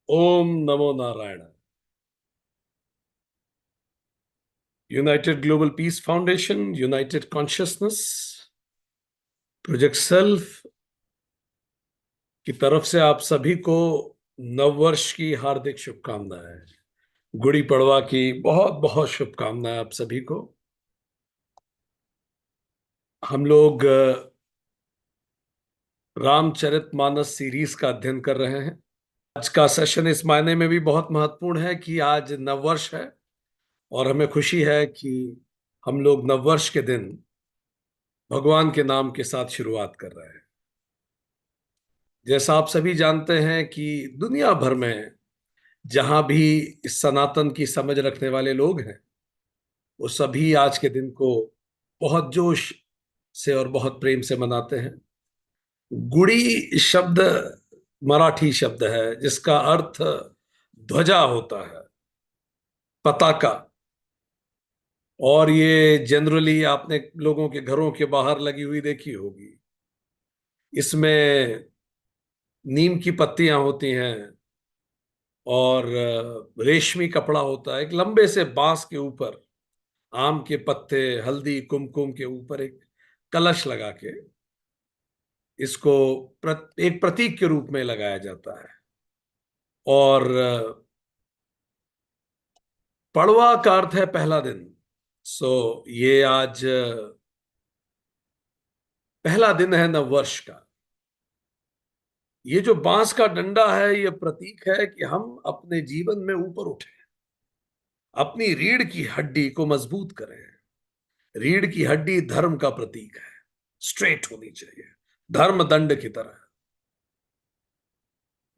ओम नमो Narayan. United global peace foundation, United consciousness, project self की तरफ से आप सभी को नववर्ष की हार्दिक शुभकामनाएं। गुड़ी पड़वा की बहुत बहुत शुभकामनाएं आप सभी को। हम लोग रामचरितमानस सीरीज का अध्ययन कर रहे हैं। आज का सेशन इस मायने में भी बहुत महत्वपूर्ण है कि आज नववर्ष है और हमें खुशी है कि हम लोग नववर्ष के दिन भगवान के नाम के साथ शुरुआत कर रहे हैं। जैसा आप सभी जानते हैं कि दुनिया भर में जहां भी इस सनातन की समझ रखने वाले लोग हैं, वो सभी आज के दिन को बहुत जोश से और बहुत प्रेम से मनाते हैं। गुड़ी शब्द मराठी शब्द है जिसका अर्थ ध्वजा होता है, पताका। और ये जनरली आपने लोगों के घरों के बाहर लगी हुई देखी होगी। इसमें नीम की पत्तियां होती हैं और रेशमी कपड़ा होता है। एक लंबे से बांस के ऊपर आम के पत्ते, हल्दी, कुमकुम के ऊपर एक कलश लगा के इसको एक प्रतीक के रूप में लगाया जाता है। और पड़वा का अर्थ है पहला दिन। सो ये आज पहला दिन है नव वर्ष का। ये जो बांस का डंडा है, ये प्रतीक है कि हम अपने जीवन में ऊपर उठे, अपनी रीढ़ की हड्डी को मजबूत करें। रीढ़ की हड्डी धर्म का प्रतीक है, स्ट्रेट होनी चाहिए, धर्म दंड की तरह।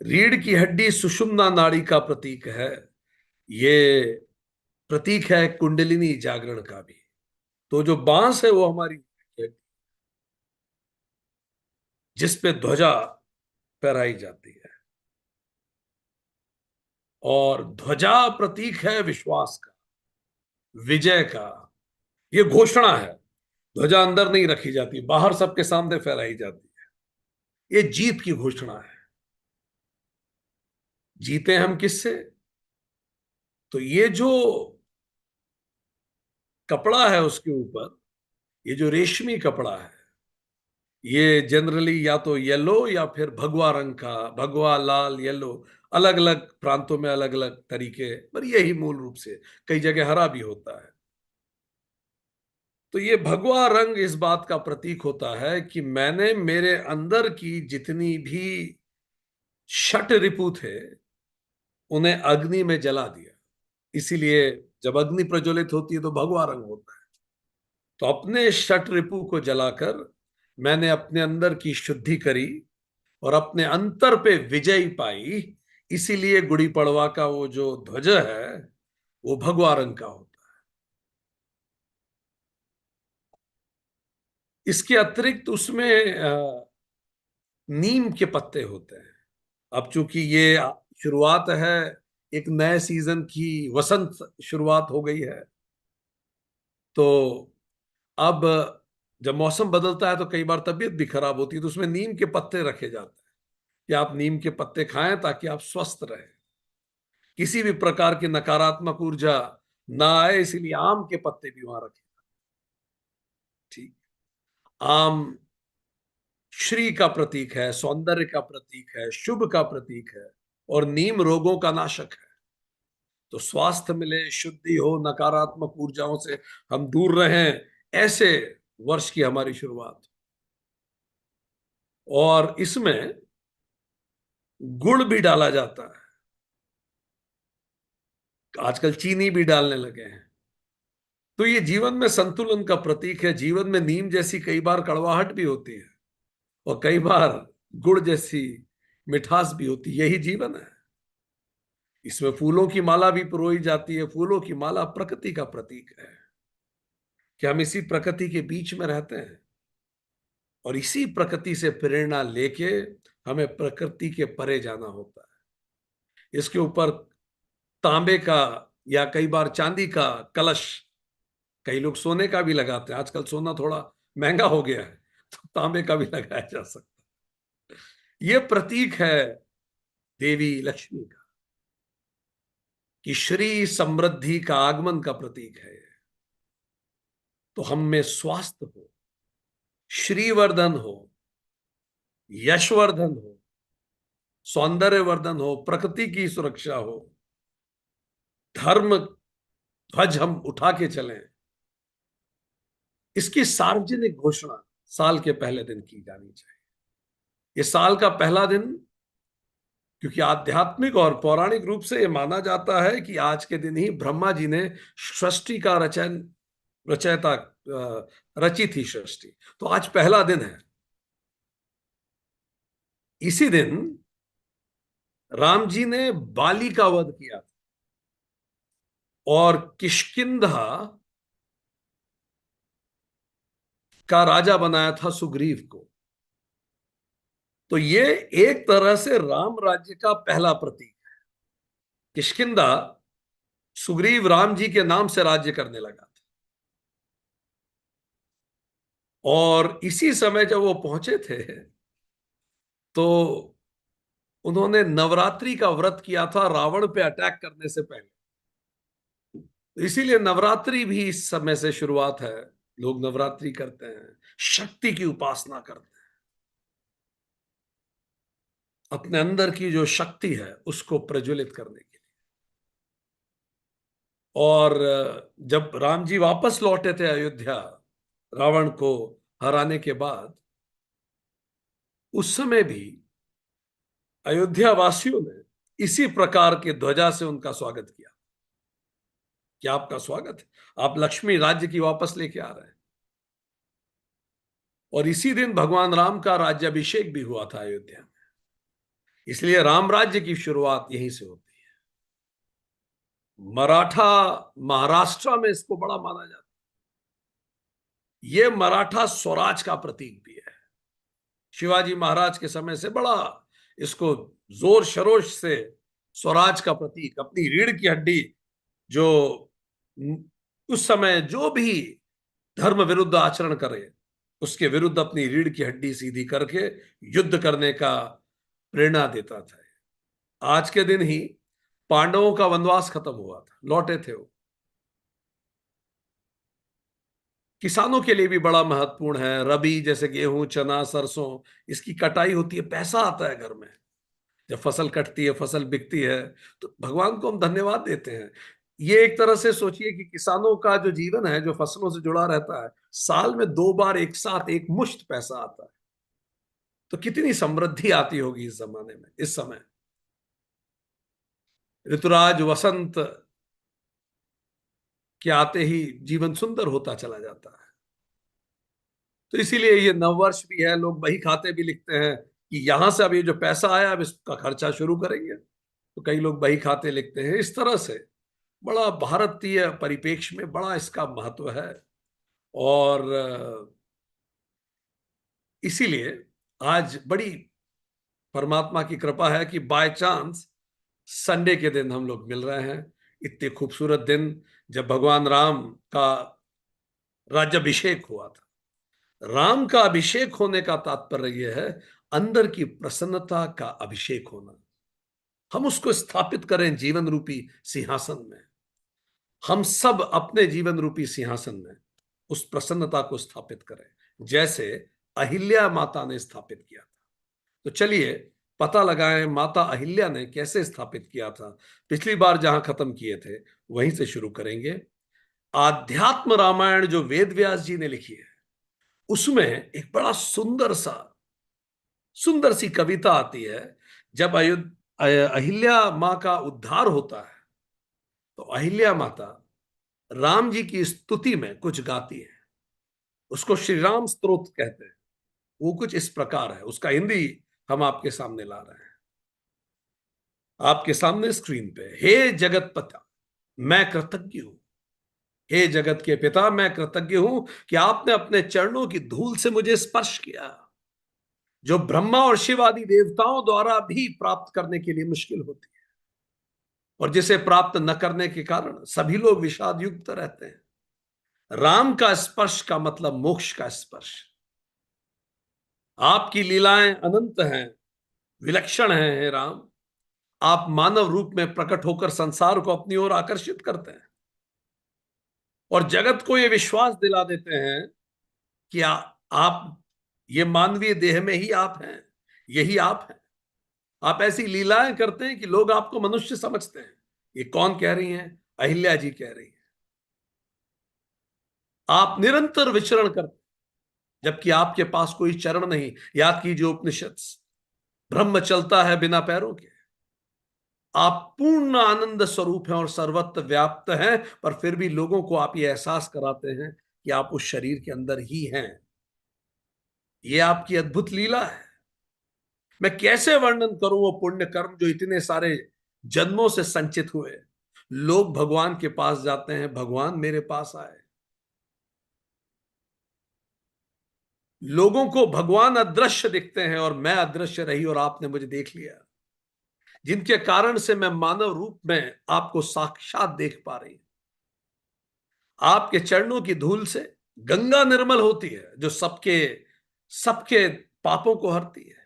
रीढ़ की हड्डी सुषुम्ना नाड़ी का प्रतीक है। ये प्रतीक है कुंडलिनी जागरण का भी। तो जो बांस है वो हमारी जिस पे ध्वजा फहराई जाती है। और ध्वजा प्रतीक है विश्वास का, विजय का। ये घोषणा है। ध्वजा अंदर नहीं रखी जाती, बाहर सबके सामने फहराई जाती है। ये जीत की घोषणा है। जीते हम किससे? तो ये जो कपड़ा है उसके ऊपर, ये जो रेशमी कपड़ा है, ये जनरली या तो येलो या फिर भगवा रंग का, भगवा, लाल, येलो, अलग अलग प्रांतों में अलग अलग तरीके, पर यही मूल रूप से कई जगह हरा भी होता है। तो ये भगवा रंग इस बात का प्रतीक होता है कि मैंने मेरे अंदर की जितनी भी षट रिपु थे उन्हें अग्नि में जला दिया। इसीलिए जब अग्नि प्रज्वलित होती है तो भगवा रंग होता है। तो अपने षट रिपु को जलाकर मैंने अपने अंदर की शुद्धि करी और अपने अंतर पे विजय पाई। इसीलिए गुड़ी पड़वा का वो जो ध्वज है वो भगवा रंग का होता है। इसके अतिरिक्त उसमें नीम के पत्ते होते हैं। अब चूंकि ये शुरुआत है एक नए सीजन की, वसंत शुरुआत हो गई है, तो अब जब मौसम बदलता है तो कई बार तबीयत भी खराब होती है, तो उसमें नीम के पत्ते रखे जाते हैं कि आप नीम के पत्ते खाएं ताकि आप स्वस्थ रहें, किसी भी प्रकार की नकारात्मक ऊर्जा ना आए। इसीलिए आम के पत्ते भी वहां रखे। ठीक। आम श्री का प्रतीक है, सौंदर्य का प्रतीक है, शुभ का प्रतीक है। और नीम रोगों का नाशक है। तो स्वास्थ्य मिले, शुद्धि हो, नकारात्मक ऊर्जाओं से हम दूर रहें, ऐसे वर्ष की हमारी शुरुआत। और इसमें गुड़ भी डाला जाता है। आजकल चीनी भी डालने लगे हैं। तो ये जीवन में संतुलन का प्रतीक है। जीवन में नीम जैसी कई बार कड़वाहट भी होती है और कई बार गुड़ जैसी मिठास भी होती है। यही जीवन है। इसमें फूलों की माला भी पिरोई जाती है। फूलों की माला प्रकृति का प्रतीक है कि हम इसी प्रकृति के बीच में रहते हैं और इसी प्रकृति से प्रेरणा लेके हमें प्रकृति के परे जाना होता है। इसके ऊपर तांबे का या कई बार चांदी का कलश, कई लोग सोने का भी लगाते हैं। आजकल सोना थोड़ा महंगा हो गया है तो तांबे का भी लगाया जा सकता है। यह प्रतीक है देवी लक्ष्मी का। कि श्री समृद्धि का आगमन का प्रतीक है। तो हम में स्वास्थ्य हो, श्रीवर्धन हो, यशवर्धन हो, सौंदर्यवर्धन हो, प्रकृति की सुरक्षा हो, धर्म ध्वज हम उठा के चलें, इसकी सार्वजनिक घोषणा साल के पहले दिन की जानी चाहिए। ये साल का पहला दिन, क्योंकि आध्यात्मिक और पौराणिक रूप से यह माना जाता है कि आज के दिन ही ब्रह्मा जी ने सृष्टि का रचयता रची थी सृष्टि। तो आज पहला दिन है। इसी दिन राम जी ने बाली का वध किया और किष्किंधा का राजा बनाया था सुग्रीव को। तो ये एक तरह से राम राज्य का पहला प्रतीक। किष्किंधा सुग्रीव राम जी के नाम से राज्य करने लगा था। और इसी समय जब वो पहुंचे थे तो उन्होंने नवरात्रि का व्रत किया था रावण पे अटैक करने से पहले। इसीलिए नवरात्रि भी इस समय से शुरुआत है। लोग नवरात्रि करते हैं, शक्ति की उपासना करते हैं, अपने अंदर की जो शक्ति है उसको प्रज्वलित करने के लिए। और जब राम जी वापस लौटे थे अयोध्या रावण को हराने के बाद, उस समय भी अयोध्या वासियों ने इसी प्रकार के ध्वजा से उनका स्वागत किया कि आपका स्वागत है, आप लक्ष्मी राज्य की वापस लेके आ रहे हैं। और इसी दिन भगवान राम का राज्याभिषेक भी हुआ था अयोध्या में। इसलिए राम राज्य की शुरुआत यहीं से होती है। मराठा महाराष्ट्र में इसको बड़ा माना जाता है। यह मराठा स्वराज का प्रतीक भी है। शिवाजी महाराज के समय से बड़ा इसको जोर शरोश से स्वराज का प्रतीक, अपनी रीढ़ की हड्डी, जो उस समय जो भी धर्म विरुद्ध आचरण करे उसके विरुद्ध अपनी रीढ़ की हड्डी सीधी करके युद्ध करने का प्रेरणा देता था। आज के दिन ही पांडवों का वनवास खत्म हुआ था, लौटे थे वो। किसानों के लिए भी बड़ा महत्वपूर्ण है। रबी जैसे गेहूं, चना, सरसों, इसकी कटाई होती है, पैसा आता है घर में। जब फसल कटती है, फसल बिकती है, तो भगवान को हम धन्यवाद देते हैं। ये एक तरह से सोचिए कि किसानों का जो जीवन है, जो फसलों से जुड़ा रहता है, साल में 2 बार एक साथ एक मुश्त पैसा आता है। तो कितनी समृद्धि आती होगी इस जमाने में, इस समय। ऋतुराज वसंत के आते ही जीवन सुंदर होता चला जाता है। तो इसीलिए ये नववर्ष भी है। लोग बही खाते भी लिखते हैं कि यहां से अब ये जो पैसा आया अब इसका खर्चा शुरू करेंगे। तो कई लोग बही खाते लिखते हैं। इस तरह से बड़ा भारतीय परिप्रेक्ष्य में बड़ा इसका महत्व है। और इसीलिए आज बड़ी परमात्मा की कृपा है कि बाय चांस संडे के दिन हम लोग मिल रहे हैं। इतने खूबसूरत दिन जब भगवान राम का राज्याभिषेक हुआ था। राम का अभिषेक होने का तात्पर्य यह है अंदर की प्रसन्नता का अभिषेक होना। हम उसको स्थापित करें जीवन रूपी सिंहासन में। हम सब अपने जीवन रूपी सिंहासन में उस प्रसन्नता को स्थापित करें, जैसे अहिल्या माता ने स्थापित किया था। तो चलिए पता लगाएं माता अहिल्या ने कैसे स्थापित किया था। पिछली बार जहां खत्म किए थे वहीं से शुरू करेंगे। आध्यात्म रामायण जो वेद व्यास जी ने लिखी है, उसमें एक बड़ा सुंदर सी कविता आती है। जब अहिल्या मां का उद्धार होता है तो अहिल्या माता राम जी की स्तुति में कुछ गाती है। उसको श्री राम स्तोत्र कहते हैं। वो कुछ इस प्रकार है। उसका हिंदी हम आपके सामने ला रहे हैं। आपके सामने स्क्रीन पे, हे जगत पिता मैं कृतज्ञ हूं। हे जगत के पिता मैं कृतज्ञ हूं कि आपने अपने चरणों की धूल से मुझे स्पर्श किया, जो ब्रह्मा और शिव आदि देवताओं द्वारा भी प्राप्त करने के लिए मुश्किल होती है, और जिसे प्राप्त न करने के कारण सभी लोग विषाद युक्त रहते हैं। राम का स्पर्श का मतलब मोक्ष का स्पर्श। आपकी लीलाएं अनंत हैं, विलक्षण हैं हे राम। आप मानव रूप में प्रकट होकर संसार को अपनी ओर आकर्षित करते हैं और जगत को यह विश्वास दिला देते हैं कि आप ये मानवीय देह में ही आप हैं, यही आप हैं। आप ऐसी लीलाएं करते हैं कि लोग आपको मनुष्य समझते हैं। ये कौन कह रही हैं? अहिल्या जी कह रही हैं। आप निरंतर विचरण करते हैं, जबकि आपके पास कोई चरण नहीं। याद कीजिए उपनिषद, ब्रह्म चलता है बिना पैरों के। आप पूर्ण आनंद स्वरूप हैं और सर्वत्र व्याप्त हैं, पर फिर भी लोगों को आप ये एहसास कराते हैं कि आप उस शरीर के अंदर ही हैं। ये आपकी अद्भुत लीला है। मैं कैसे वर्णन करूं वो पुण्य कर्म जो इतने सारे जन्मों से संचित हुए। लोग भगवान के पास जाते हैं, भगवान मेरे पास आए। लोगों को भगवान अदृश्य दिखते हैं और मैं अदृश्य रही और आपने मुझे देख लिया, जिनके कारण से मैं मानव रूप में आपको साक्षात देख पा रही हूं। आपके चरणों की धूल से गंगा निर्मल होती है, जो सबके सबके पापों को हरती है।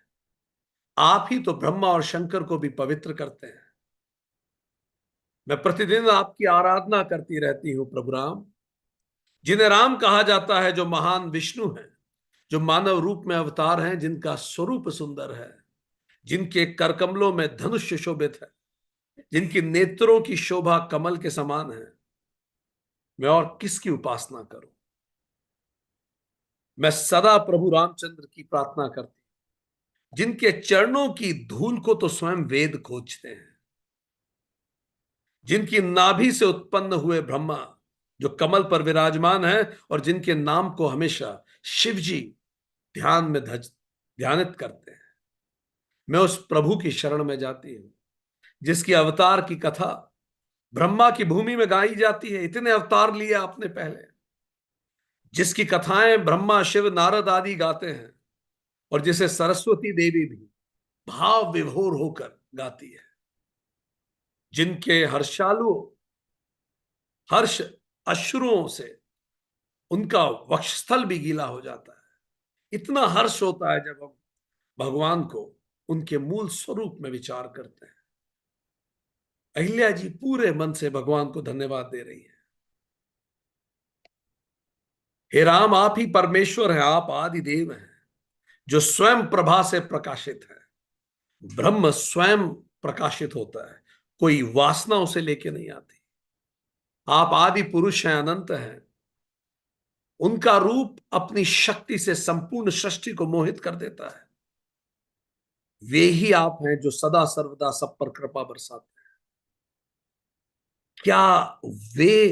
आप ही तो ब्रह्मा और शंकर को भी पवित्र करते हैं। मैं प्रतिदिन आपकी आराधना करती रहती हूं प्रभु राम, जिन्हें राम कहा जाता है, जो महान विष्णु हैं, जो मानव रूप में अवतार हैं, जिनका स्वरूप सुंदर है, जिनके करकमलों में धनुष शोभित है, जिनकी नेत्रों की शोभा कमल के समान है। मैं और किसकी उपासना करूं? मैं सदा प्रभु रामचंद्र की प्रार्थना करती हूं, जिनके चरणों की धूल को तो स्वयं वेद खोजते हैं, जिनकी नाभि से उत्पन्न हुए ब्रह्मा जो कमल पर विराजमान है और जिनके नाम को हमेशा शिव जी ध्यान में ध्यानित करते हैं। मैं उस प्रभु की शरण में जाती हूं, जिसकी अवतार की कथा ब्रह्मा की भूमि में गाई जाती है। इतने अवतार लिए आपने पहले, जिसकी कथाएं ब्रह्मा शिव नारद आदि गाते हैं और जिसे सरस्वती देवी भी भाव विभोर होकर गाती है, जिनके हर्षालु हर्ष अश्रुओं से उनका वक्षस्थल भी गीला हो जाता है। इतना हर्ष होता है जब हम भगवान को उनके मूल स्वरूप में विचार करते हैं। अहिल्या जी पूरे मन से भगवान को धन्यवाद दे रही है। हे राम, आप ही परमेश्वर हैं, आप आदि देव हैं, जो स्वयं प्रभा से प्रकाशित है। ब्रह्म स्वयं प्रकाशित होता है, कोई वासना उसे लेके नहीं आती। आप आदि पुरुष हैं, अनंत हैं। उनका रूप अपनी शक्ति से संपूर्ण सृष्टि को मोहित कर देता है। वे ही आप हैं जो सदा सर्वदा सब पर कृपा बरसाते हैं। क्या वे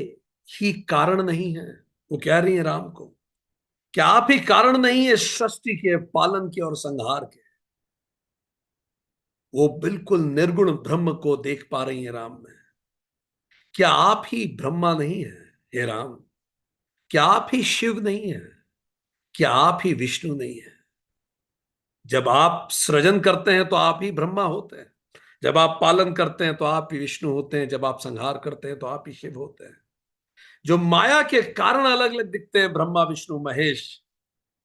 ही कारण नहीं है? वो कह रही है राम को, क्या आप ही कारण नहीं है सृष्टि के पालन के और संहार के? वो बिल्कुल निर्गुण ब्रह्म को देख पा रही है राम में। क्या आप ही ब्रह्मा नहीं है हे राम? क्या आप ही शिव नहीं है? क्या आप ही विष्णु नहीं है? जब आप सृजन करते हैं तो आप ही ब्रह्मा होते हैं, जब आप पालन करते हैं तो आप ही विष्णु होते हैं, जब आप संहार करते हैं तो आप ही शिव होते हैं। जो माया के कारण अलग अलग दिखते हैं, ब्रह्मा विष्णु महेश,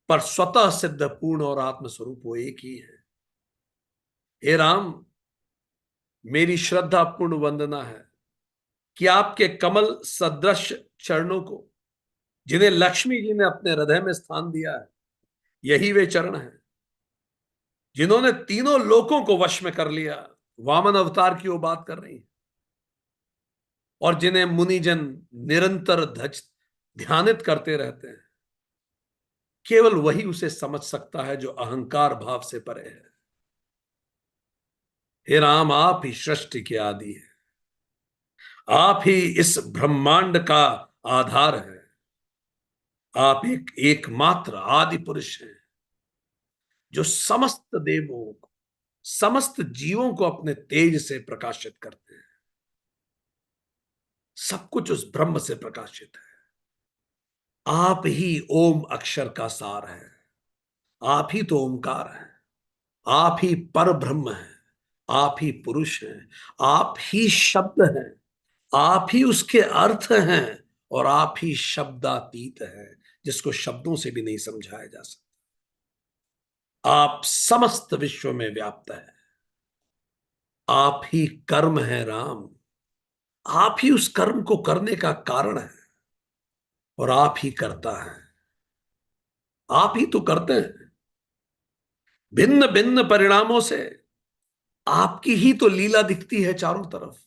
पर स्वतः सिद्ध पूर्ण और आत्मस्वरूप वो एक ही है। हे राम, मेरी श्रद्धा पूर्ण वंदना है कि आपके कमल सदृश चरणों को, जिन्हें लक्ष्मी जी ने अपने हृदय में स्थान दिया है, यही वे चरण हैं जिन्होंने तीनों लोकों को वश में कर लिया। वामन अवतार की वो बात कर रही है। और जिन्हें मुनिजन निरंतर धज ध्यानित करते रहते हैं। केवल वही उसे समझ सकता है जो अहंकार भाव से परे है। हे राम, आप ही सृष्टि के आदि है, आप ही इस ब्रह्मांड का आधार है। आप एक एकमात्र आदि पुरुष हैं, जो समस्त देवों को, समस्त जीवों को अपने तेज से प्रकाशित करते हैं। सब कुछ उस ब्रह्म से प्रकाशित है। आप ही ओम अक्षर का सार है। आप ही तो ओमकार है। आप ही पर ब्रह्म है। आप ही पुरुष हैं। आप ही शब्द हैं। आप ही उसके अर्थ हैं। और आप ही शब्दातीत हैं, जिसको शब्दों से भी नहीं समझाया जा सकता। आप समस्त विश्व में व्याप्त है। आप ही कर्म है राम, आप ही उस कर्म को करने का कारण है और आप ही करता है, आप ही तो करते हैं। भिन्न भिन्न परिणामों से आपकी ही तो लीला दिखती है चारों तरफ,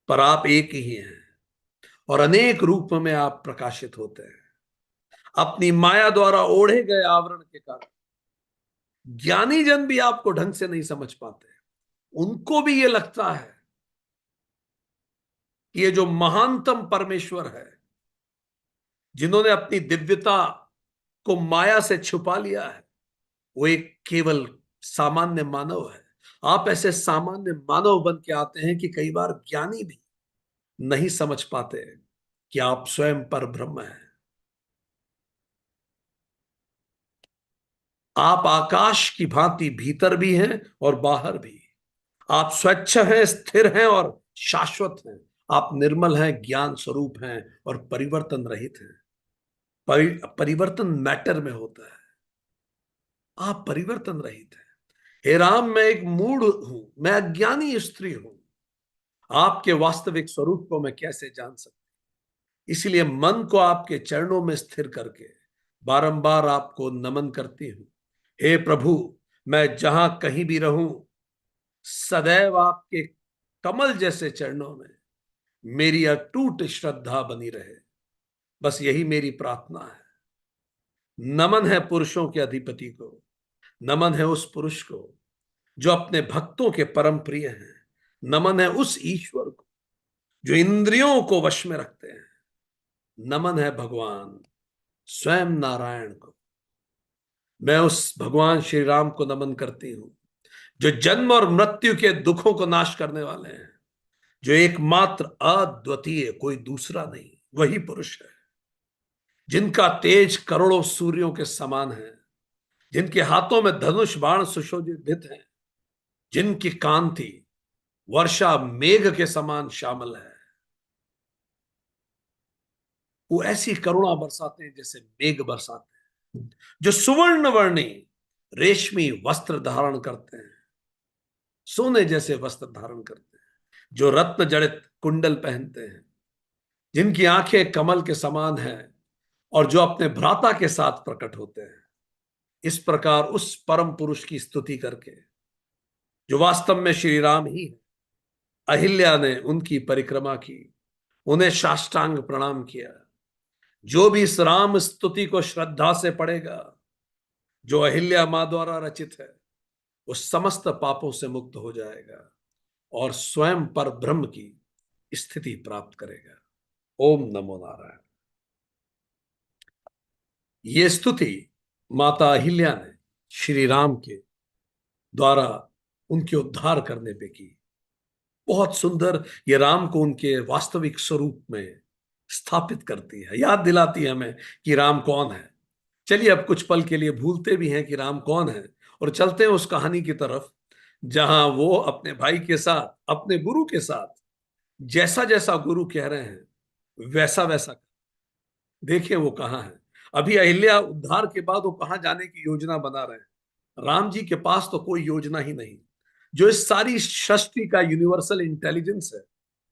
पर आप एक ही हैं और अनेक रूप में आप प्रकाशित होते हैं। अपनी माया द्वारा ओढ़े गए आवरण के कारण ज्ञानी जन भी आपको ढंग से नहीं समझ पाते। उनको भी ये लगता है कि ये जो महानतम परमेश्वर है, जिन्होंने अपनी दिव्यता को माया से छुपा लिया है, वो एक केवल सामान्य मानव है। आप ऐसे सामान्य मानव बन के आते हैं कि कई बार ज्ञानी भी नहीं समझ पाते कि आप स्वयं पर ब्रह्म हैं। आप आकाश की भांति भीतर भी हैं और बाहर भी। आप स्वच्छ हैं, स्थिर हैं और शाश्वत हैं। आप निर्मल हैं, ज्ञान स्वरूप हैं और परिवर्तन रहित हैं। परिवर्तन मैटर में होता है, आप परिवर्तन रहित हैं। हे राम, मैं एक मूढ़ हूं, मैं अज्ञानी स्त्री हूं, आपके वास्तविक स्वरूप को मैं कैसे जान सकती। इसलिए मन को आपके चरणों में स्थिर करके बारंबार आपको नमन करती हूं। हे प्रभु, मैं जहां कहीं भी रहूं, सदैव आपके कमल जैसे चरणों में मेरी अटूट श्रद्धा बनी रहे। बस यही मेरी प्रार्थना है। नमन है पुरुषों के अधिपति को, नमन है उस पुरुष को जो अपने भक्तों के परम प्रिय हैं। नमन है उस ईश्वर को जो इंद्रियों को वश में रखते हैं। नमन है भगवान स्वयं नारायण को। मैं उस भगवान श्री राम को नमन करती हूं जो जन्म और मृत्यु के दुखों को नाश करने वाले हैं, जो एकमात्र अद्वितीय, कोई दूसरा नहीं, वही पुरुष है, जिनका तेज करोड़ों सूर्यों के समान है, जिनके हाथों में धनुष बाण सुशोभित हैं, जिनकी कांति वर्षा मेघ के समान श्यामल है। वो ऐसी करुणा बरसाते हैं जैसे मेघ बरसाते हैं, जो सुवर्ण वर्णी रेशमी वस्त्र धारण करते हैं, सोने जैसे वस्त्र धारण करते हैं, जो रत्न जड़ित कुंडल पहनते हैं, जिनकी आंखें कमल के समान हैं और जो अपने भ्राता के साथ प्रकट होते हैं। इस प्रकार उस परम पुरुष की स्तुति करके, जो वास्तव में श्री राम ही है, अहिल्या ने उनकी परिक्रमा की, उन्हें साष्टांग प्रणाम किया। जो भी इस राम स्तुति को श्रद्धा से पढ़ेगा, जो अहिल्या मां द्वारा रचित है, वो समस्त पापों से मुक्त हो जाएगा और स्वयं पर ब्रह्म की स्थिति प्राप्त करेगा। ओम नमो नारायण। ये स्तुति माता अहिल्या ने श्री राम के द्वारा उनके उद्धार करने पे की। बहुत सुंदर, ये राम को उनके वास्तविक स्वरूप में स्थापित करती है, याद दिलाती है हमें कि राम कौन है। चलिए अब कुछ पल के लिए भूलते भी हैं कि राम कौन है और चलते हैं उस कहानी की तरफ जहां वो अपने भाई के साथ, अपने गुरु के साथ, जैसा जैसा गुरु कह रहे हैं वैसा वैसा। देखिए वो कहाँ है। अभी अहिल्या उद्धार के बाद वो कहाँ जाने की योजना बना रहे हैं। राम जी के पास तो कोई योजना ही नहीं। जो इस सारी सृष्टि का यूनिवर्सल इंटेलिजेंस है,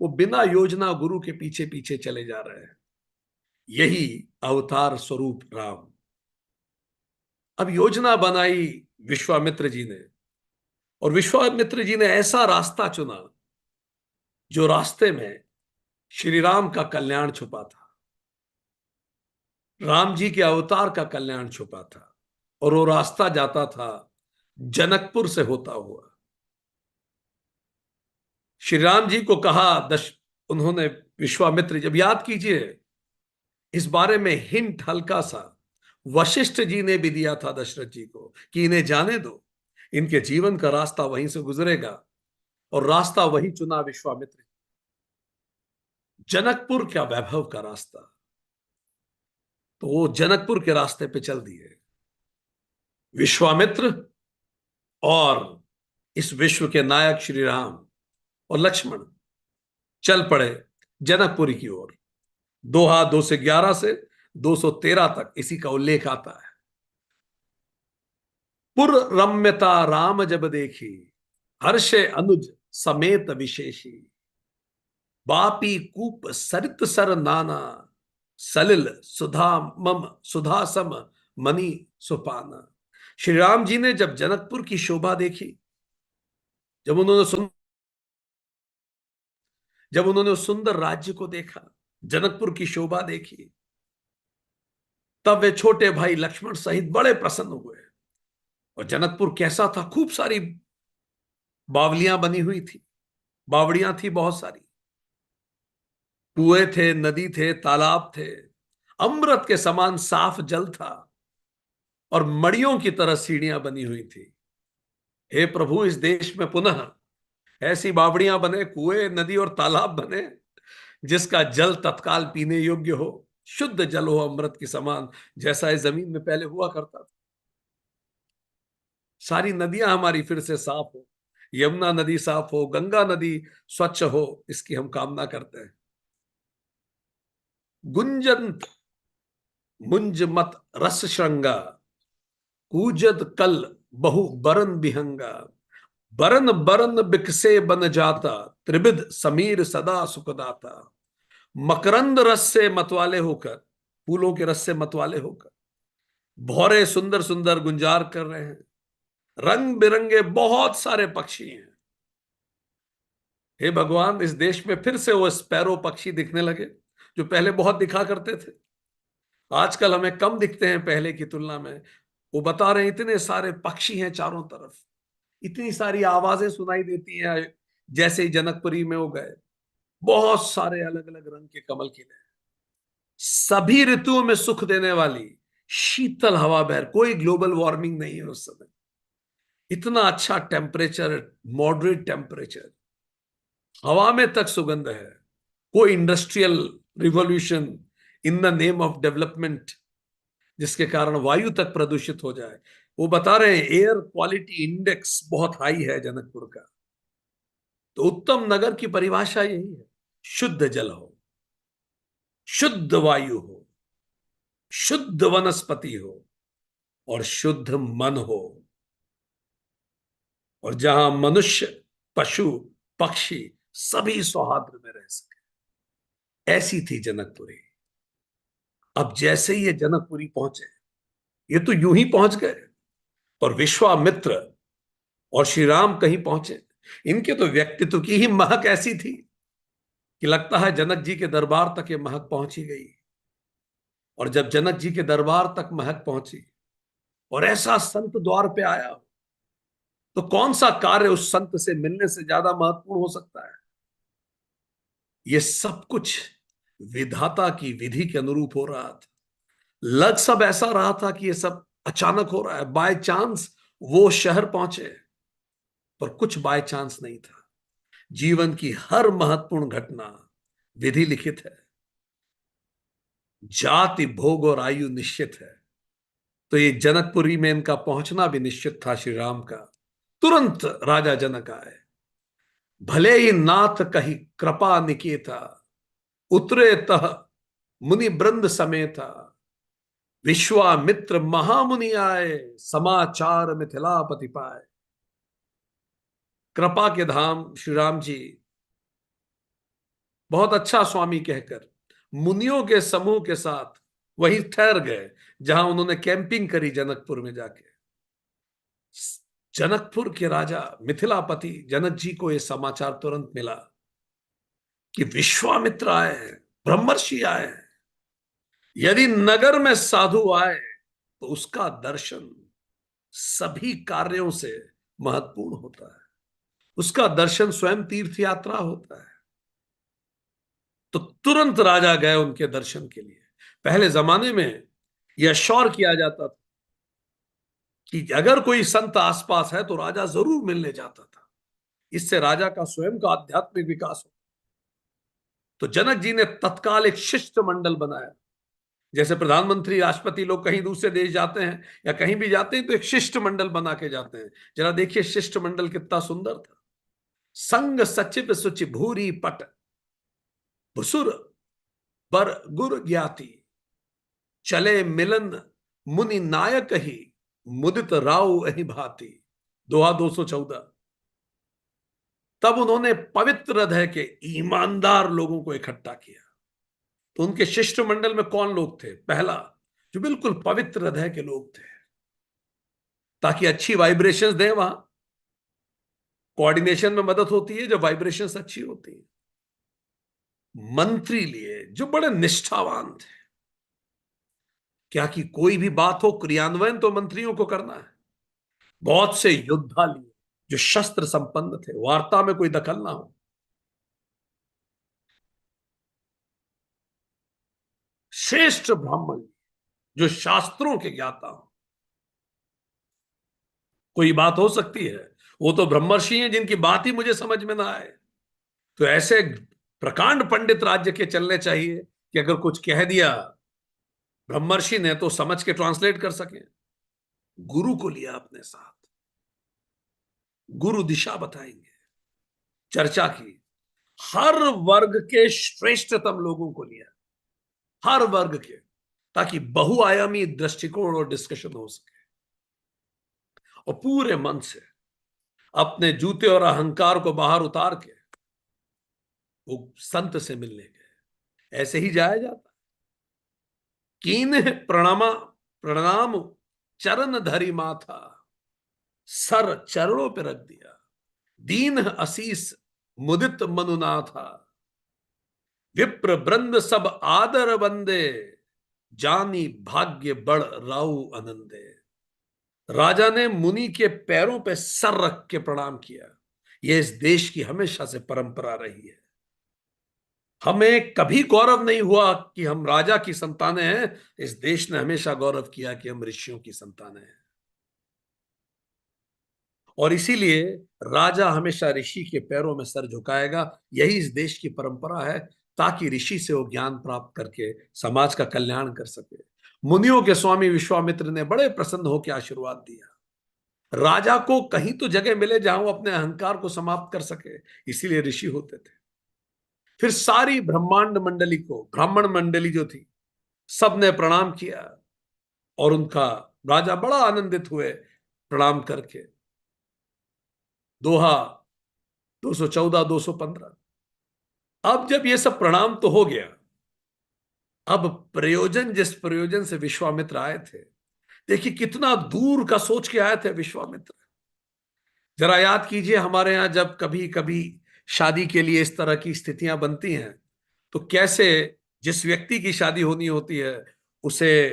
वो बिना योजना गुरु के पीछे पीछे चले जा रहे हैं। यही अवतार स्वरूप राम। अब योजना बनाई विश्वामित्र जी ने, और विश्वामित्र जी ने ऐसा रास्ता चुना जो रास्ते में श्री राम का कल्याण छुपा था, राम जी के अवतार का कल्याण छुपा था। और वो रास्ता जाता था जनकपुर से होता हुआ। श्री राम जी को कहा उन्होंने, विश्वामित्र, जब याद कीजिए इस बारे में हिंट हल्का सा वशिष्ठ जी ने भी दिया था दशरथ जी को कि इन्हें जाने दो, इनके जीवन का रास्ता वहीं से गुजरेगा। और रास्ता वही चुना विश्वामित्र। जनकपुर क्या वैभव का रास्ता, तो वो जनकपुर के रास्ते पे चल दिए। विश्वामित्र और इस विश्व के नायक श्री राम और लक्ष्मण चल पड़े जनकपुरी की ओर। 2:11 से 213 तक इसी का उल्लेख आता है। पुर रम्यता राम जब देखी, हर्षे अनुज समेत विशेषी, बापी कूप सरित सर नाना, सलिल सुधा मम सुधा सम मणि सुपाना। श्री राम जी ने जब जनकपुर की शोभा देखी, जब उन्होंने जब उन्होंने उस सुंदर राज्य को देखा, जनकपुर की शोभा देखी, तब वे छोटे भाई लक्ष्मण सहित बड़े प्रसन्न हुए। और जनकपुर कैसा था? खूब सारी बावलियां बनी हुई थी, बावड़ियां थी बहुत सारी, कुएं थे, नदी थे, तालाब थे, अमृत के समान साफ जल था, और मड़ियों की तरह सीढ़ियां बनी हुई थी। हे प्रभु, इस देश में पुनः ऐसी बावड़ियां बने, कुएं, नदी और तालाब बने, जिसका जल तत्काल पीने योग्य हो, शुद्ध जल हो अमृत के समान, जैसा इस जमीन में पहले हुआ करता था। सारी नदियां हमारी फिर से साफ हो, यमुना नदी साफ हो, गंगा नदी स्वच्छ हो, इसकी हम कामना करते हैं। गुंजंत मुंज मत रस श्रृंगा, कूजद कल बहु बरन बिहंगा, बरन बरन बिकसे बन जाता, त्रिविध समीर सदा सुखदाता। मकरंद रस से मतवाले होकर, फूलों के रस से मतवाले होकर भौरे सुंदर सुंदर गुंजार कर रहे हैं, रंग बिरंगे बहुत सारे पक्षी हैं। हे भगवान, इस देश में फिर से वो स्पैरो पक्षी दिखने लगे, जो पहले बहुत दिखा करते थे, आजकल हमें कम दिखते हैं पहले की तुलना में। वो बता रहे हैं इतने सारे पक्षी हैं चारों तरफ, इतनी सारी आवाजें सुनाई देती हैं, जैसे ही जनकपुरी में वो गए, बहुत सारे अलग अलग रंग के कमल खिले, सभी ऋतुओं में सुख देने वाली शीतल हवा बहर, कोई ग्लोबल वार्मिंग नहीं है उस समय, इतना अच्छा टेम्परेचर, मॉडरेट टेम्परेचर, हवा में तक सुगंध है। कोई industrial revolution in the name of development, जिसके कारण वायु तक प्रदूषित हो जाए। वो बता रहे हैं एयर क्वालिटी इंडेक्स बहुत हाई है जनकपुर का। तो उत्तम नगर की परिभाषा यही है, शुद्ध जल हो, शुद्ध वायु हो, शुद्ध वनस्पति हो, और शुद्ध मन हो, और जहां मनुष्य, पशु, पक्षी सभी सौहार्द में रह सके, ऐसी थी जनकपुरी। अब जैसे ही ये जनकपुरी पहुंचे, ये तो यूं ही पहुंच गए, और विश्वामित्र और श्री राम कहीं पहुंचे, इनके तो व्यक्तित्व की ही महक ऐसी थी कि लगता है जनक जी के दरबार तक ये महक पहुंची गई। और जब जनक जी के दरबार तक महक पहुंची और ऐसा संत द्वार पे आया, तो कौन सा कार्य उस संत से मिलने से ज्यादा महत्वपूर्ण हो सकता है? ये सब कुछ विधाता की विधि के अनुरूप हो रहा था। लग सब ऐसा रहा था कि ये सब अचानक हो रहा है, बाय चांस वो शहर पहुंचे, पर कुछ बाय चांस नहीं था। जीवन की हर महत्वपूर्ण घटना विधि लिखित है, जाति भोग और आयु निश्चित है। तो ये जनकपुरी में इनका पहुंचना भी निश्चित था श्री राम का। तुरंत राजा जनक आए, भले ही नाथ कही कृपा निकेता, उतरे तह मुनि वृंद समेता, विश्वामित्र महामुनि आए, समाचार मिथिलापति पाए। कृपा के धाम श्री राम जी बहुत अच्छा स्वामी कहकर मुनियों के समूह के साथ वहीं ठहर गए, जहां उन्होंने कैंपिंग करी जनकपुर में जाके। जनकपुर के राजा मिथिलापति जनक जी को यह समाचार तुरंत मिला कि विश्वामित्र आए हैं, ब्रह्मर्षि आए हैं। यदि नगर में साधु आए तो उसका दर्शन सभी कार्यों से महत्वपूर्ण होता है, उसका दर्शन स्वयं तीर्थ यात्रा होता है। तो तुरंत राजा गए उनके दर्शन के लिए। पहले जमाने में यह श्योर किया जाता था कि अगर कोई संत आसपास है तो राजा जरूर मिलने जाता था, इससे राजा का स्वयं का आध्यात्मिक विकास हो। तो जनक जी ने तत्काल एक शिष्ट मंडल बनाया। जैसे प्रधानमंत्री, राष्ट्रपति लोग कहीं दूसरे देश जाते हैं या कहीं भी जाते हैं तो एक शिष्ट मंडल बना के जाते हैं। जरा देखिए शिष्ट मंडल कितना सुंदर था। संग सचिव सुचि भूरी पट, भुसुर बर गुर ज्ञाति, चले मिलन मुनि नायक ही, मुदित राव अहि भांति। दोहा 214। तब उन्होंने पवित्र हृदय के ईमानदार लोगों को इकट्ठा किया। तो उनके शिष्टमंडल में कौन लोग थे? पहला, जो बिल्कुल पवित्र हृदय के लोग थे, ताकि अच्छी वाइब्रेशंस दें। वहां कोऑर्डिनेशन में मदद होती है जब वाइब्रेशंस अच्छी होती है। मंत्री लिए जो बड़े निष्ठावान थे, क्या कि कोई भी बात हो क्रियान्वयन तो मंत्रियों को करना है। बहुत से योद्धा लिए जो शस्त्र संपन्न थे, वार्ता में कोई दखल ना हो। श्रेष्ठ ब्राह्मण जो शास्त्रों के ज्ञाता हो। कोई बात हो सकती है, वो तो ब्रह्मर्षि हैं जिनकी बात ही मुझे समझ में ना आए। तो ऐसे प्रकांड पंडित राज्य के चलने चाहिए कि अगर कुछ कह दिया ब्रह्मर्षि ने तो समझ के ट्रांसलेट कर सके। गुरु को लिया अपने साथ, गुरु दिशा बताएंगे। चर्चा की, हर वर्ग के श्रेष्ठतम लोगों को लिया, हर वर्ग के, ताकि बहुआयामी दृष्टिकोण और डिस्कशन हो सके। और पूरे मन से अपने जूते और अहंकार को बाहर उतार के वो संत से मिलने गए। ऐसे ही जाया जाता। कीन प्रणामा प्रणाम चरण धरी माथा, सर चरणों पे रख दिया। दीन असीस मुदित मनुनाथा, विप्र वृंद सब आदर बंदे, जानी भाग्य बड़ राउ आनंदे। राजा ने मुनि के पैरों पे सर रख के प्रणाम किया। यह इस देश की हमेशा से परंपरा रही है। हमें कभी गौरव नहीं हुआ कि हम राजा की संतानें हैं। इस देश ने हमेशा गौरव किया कि हम ऋषियों की संतानें हैं। और इसीलिए राजा हमेशा ऋषि के पैरों में सर झुकाएगा। यही इस देश की परंपरा है, ताकि ऋषि से वो ज्ञान प्राप्त करके समाज का कल्याण कर सके। मुनियों के स्वामी विश्वामित्र ने बड़े प्रसन्न होकर आशीर्वाद दिया। राजा को कहीं तो जगह मिले जहां वो अपने अहंकार को समाप्त कर सके, इसीलिए ऋषि होते थे। फिर सारी ब्रह्मांड मंडली को, ब्राह्मण मंडली जो थी, सबने प्रणाम किया। और उनका राजा बड़ा आनंदित हुए प्रणाम करके। दोहा 214, 215। अब जब ये सब प्रणाम तो हो गया, अब प्रयोजन, जिस प्रयोजन से विश्वामित्र आए थे, देखिए कितना दूर का सोच के आए थे विश्वामित्र। जरा याद कीजिए, हमारे यहां जब कभी कभी शादी के लिए इस तरह की स्थितियां बनती हैं, तो कैसे जिस व्यक्ति की शादी होनी होती है उसे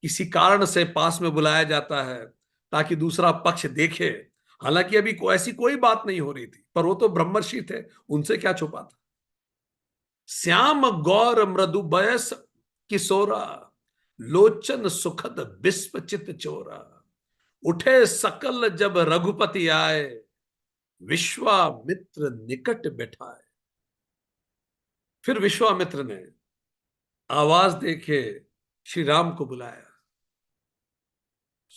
किसी कारण से पास में बुलाया जाता है, ताकि दूसरा पक्ष देखे। हालांकि अभी ऐसी कोई बात नहीं हो रही थी, पर वो तो ब्रह्मर्षि थे, उनसे क्या छुपा था। श्याम गौर मृदु बयस किशोरा, लोचन सुखद बिस्प चित चोरा। उठे सकल जब रघुपति आए, विश्वामित्र निकट बैठाए। फिर विश्वामित्र ने आवाज देके श्री राम को बुलाया।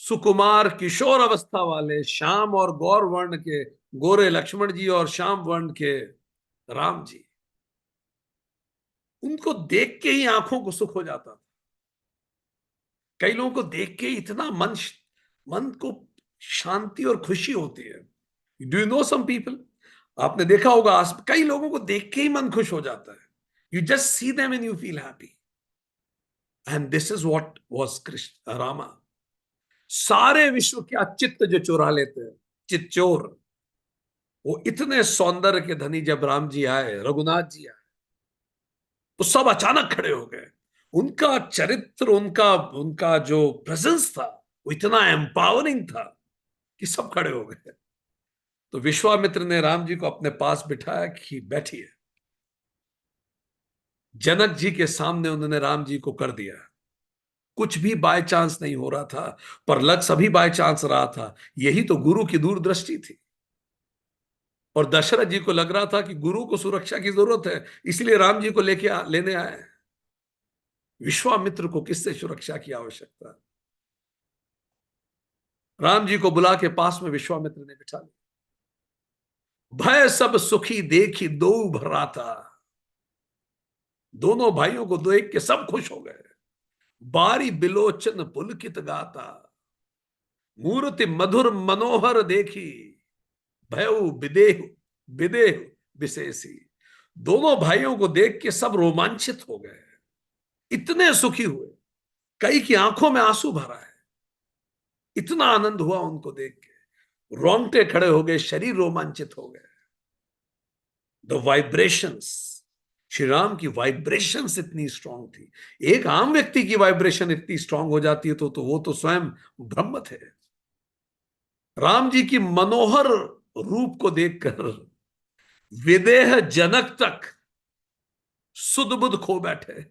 सुकुमार किशोर अवस्था वाले श्याम और गौर वर्ण के गोरे लक्ष्मण जी और श्याम वर्ण के राम जी, उनको देख के ही आंखों को सुख हो जाता था। कई लोगों को देख के इतना मन को शांति और खुशी होती है। Do you know some people, आपने देखा होगा, कई लोगों को देख के ही मन खुश हो जाता है। You just see them and you feel happy. And this is what was Krishna Rama. सारे विश्व के चित्त जो चुरा लेते हैं, चित चोर, वो इतने सौंदर्य के धनी जब राम जी आए, रघुनाथ जी आए, तो सब अचानक खड़े हो गए। उनका चरित्र, उनका उनका जो प्रेजेंस था, वो इतना एम्पावरिंग था कि सब खड़े हो गए। तो विश्वामित्र ने राम जी को अपने पास बिठाया कि बैठिए। जनक जी के सामने उन्होंने राम जी को कर दिया। कुछ भी बाय चांस नहीं हो रहा था, पर लग सभी बाय चांस रहा था। यही तो गुरु की दूरदृष्टि थी। और दशरथ जी को लग रहा था कि गुरु को सुरक्षा की जरूरत है, इसलिए राम जी को लेने आए। विश्वामित्र को किससे सुरक्षा की आवश्यकता? राम जी को बुला के पास में विश्वामित्र ने बिठा लिया। भय सब सुखी देखी दो भरा था। दोनों भाइयों को देख के सब खुश हो गए। बारी बिलोचन पुलकित गाता, मूर्ति मधुर मनोहर देखी, भयउ विदेह विदेह विशेषी। दोनों भाइयों को देख के सब रोमांचित हो गए, इतने सुखी हुए, कई की आंखों में आंसू भरा है, इतना आनंद हुआ उनको देख के, रोंगटे खड़े हो गए, शरीर रोमांचित हो गए। द वाइब्रेशंस, श्री राम की वाइब्रेशंस इतनी स्ट्रांग थी। एक आम व्यक्ति की वाइब्रेशन इतनी स्ट्रांग हो जाती है तो वो तो स्वयं ब्रह्म थे। राम जी की मनोहर रूप को देखकर विदेह जनक तक सुध बुध खो बैठे।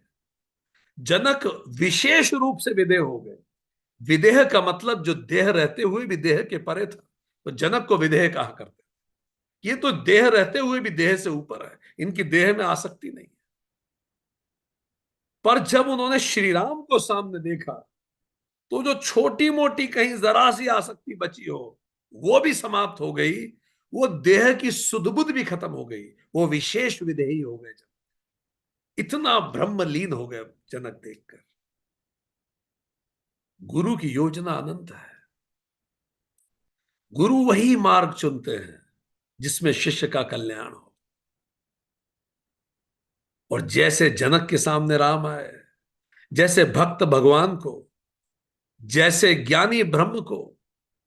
जनक विशेष रूप से विदेह हो गए। विदेह का मतलब जो देह रहते हुए भी देह के परे था, तो जनक को विदेह कहा करते। ये तो देह रहते हुए भी देह से ऊपर है, इनकी देह में आसक्ति नहीं। पर जब उन्होंने श्री राम को सामने देखा तो जो छोटी मोटी कहीं जरा सी आसक्ति बची हो वो भी समाप्त हो गई, वो देह की सुधबुध भी खत्म हो गई, वो विशेष विदेही हो गए। इतना ब्रह्मलीन हो गए जनक देखकर। गुरु की योजना अनंत है। गुरु वही मार्ग चुनते हैं जिसमें शिष्य का कल्याण हो। और जैसे जनक के सामने राम आए, जैसे भक्त भगवान को, जैसे ज्ञानी ब्रह्म को,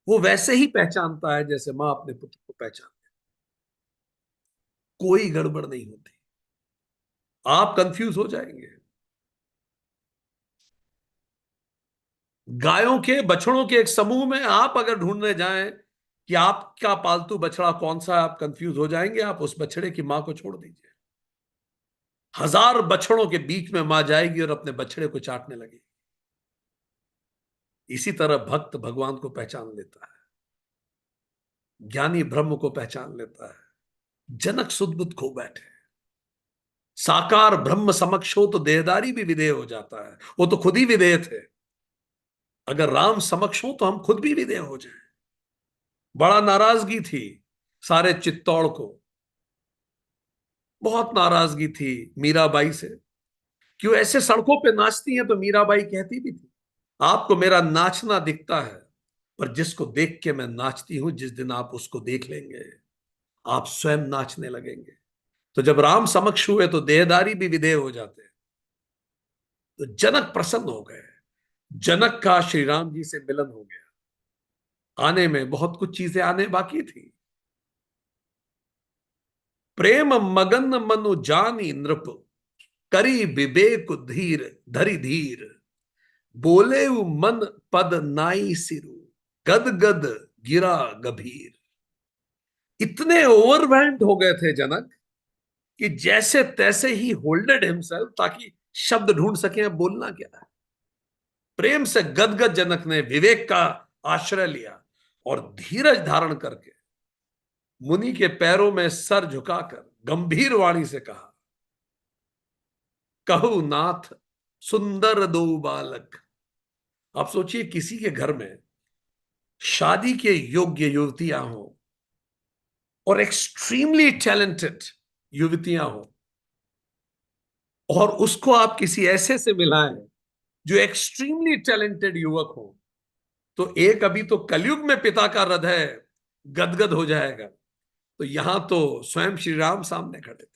वो वैसे ही पहचानता है जैसे मां अपने पुत्र को पहचानती। कोई गड़बड़ नहीं होती। आप कंफ्यूज हो जाएंगे। गायों के बछड़ों के एक समूह में आप अगर ढूंढने जाएं कि आपका पालतू बछड़ा कौन सा है, आप कंफ्यूज हो जाएंगे। आप उस बछड़े की मां को छोड़ दीजिए। हजार बछड़ों के बीच में मां जाएगी और अपने बछड़े को चाटने लगेगी। इसी तरह भक्त भगवान को पहचान लेता है, ज्ञानी ब्रह्म को पहचान लेता है। जनक सुदबुद खो बैठे। साकार ब्रह्म समक्ष हो तो देहदारी भी विधेय हो जाता है। वो तो खुद ही विधेय थे। अगर राम समक्ष हो तो हम खुद भी विधेय हो जाएं। बड़ा नाराजगी थी सारे चित्तौड़ को, बहुत नाराजगी थी मीराबाई से। क्यों ऐसे सड़कों पे नाचती हैं? तो मीराबाई कहती भी थी, आपको मेरा नाचना दिखता है, पर जिसको देख के मैं नाचती हूं, जिस दिन आप उसको देख लेंगे आप स्वयं नाचने लगेंगे। तो जब राम समक्ष हुए तो देहदारी भी विधेय हो जाते हैं। तो जनक प्रसन्न हो गए। जनक का श्री राम जी से मिलन हो गया। आने में बहुत कुछ चीजें आने बाकी थी। प्रेम मगन मनु जानी नृप, करी विवेक धीर धरि धीर, बोले मन पद नाई सिरु, गद गद गिरा गभीर। इतने ओवरवेल्ड हो गए थे जनक कि जैसे तैसे ही होल्डेड हिमसेल्फ, ताकि शब्द ढूंढ सके बोलना क्या है। प्रेम से गदगद जनक ने विवेक का आश्रय लिया और धीरज धारण करके मुनि के पैरों में सर झुकाकर गंभीर वाणी से कहा, कहु नाथ सुंदर दो बालक। आप सोचिए किसी के घर में शादी के योग्य युवतियां हो और एक्सट्रीमली टैलेंटेड युवतियां हो, और उसको आप किसी ऐसे से मिलाएं जो एक्सट्रीमली टैलेंटेड युवक हो, तो एक अभी तो कलयुग में पिता का हृदय गदगद हो जाएगा। तो यहां तो स्वयं श्री राम सामने खड़े थे।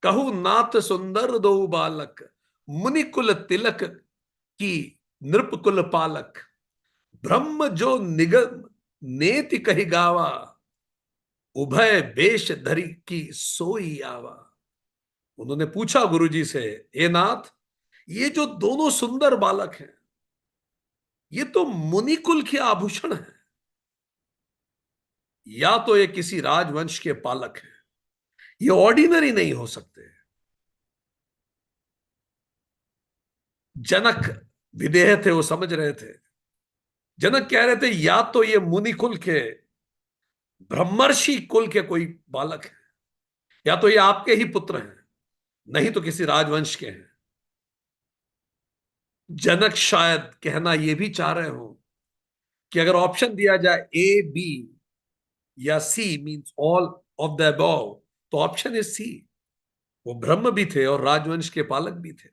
कहू नाथ सुंदर दो बालक, मुनि कुल तिलक की नृप कुल पालक, ब्रह्म जो निगम नेति कही गावा, उभय वेश धरी की सोई आवा। उन्होंने पूछा गुरुजी से, हे नाथ, ये जो दोनों सुंदर बालक हैं, ये तो मुनिकुल के आभूषण हैं, या तो ये किसी राजवंश के पालक हैं, ये ऑर्डिनरी नहीं हो सकते। जनक विदेह थे, वो समझ रहे थे। जनक कह रहे थे या तो ये मुनिकुल के ब्रह्मर्षि कुल के कोई बालक है, या तो ये आपके ही पुत्र हैं, नहीं तो किसी राजवंश के हैं। जनक शायद कहना यह भी चाह रहे हो कि अगर ऑप्शन दिया जाए ए बी या C means all of the above, तो ऑप्शन इज सी। वो ब्रह्म भी थे और राजवंश के पालक भी थे,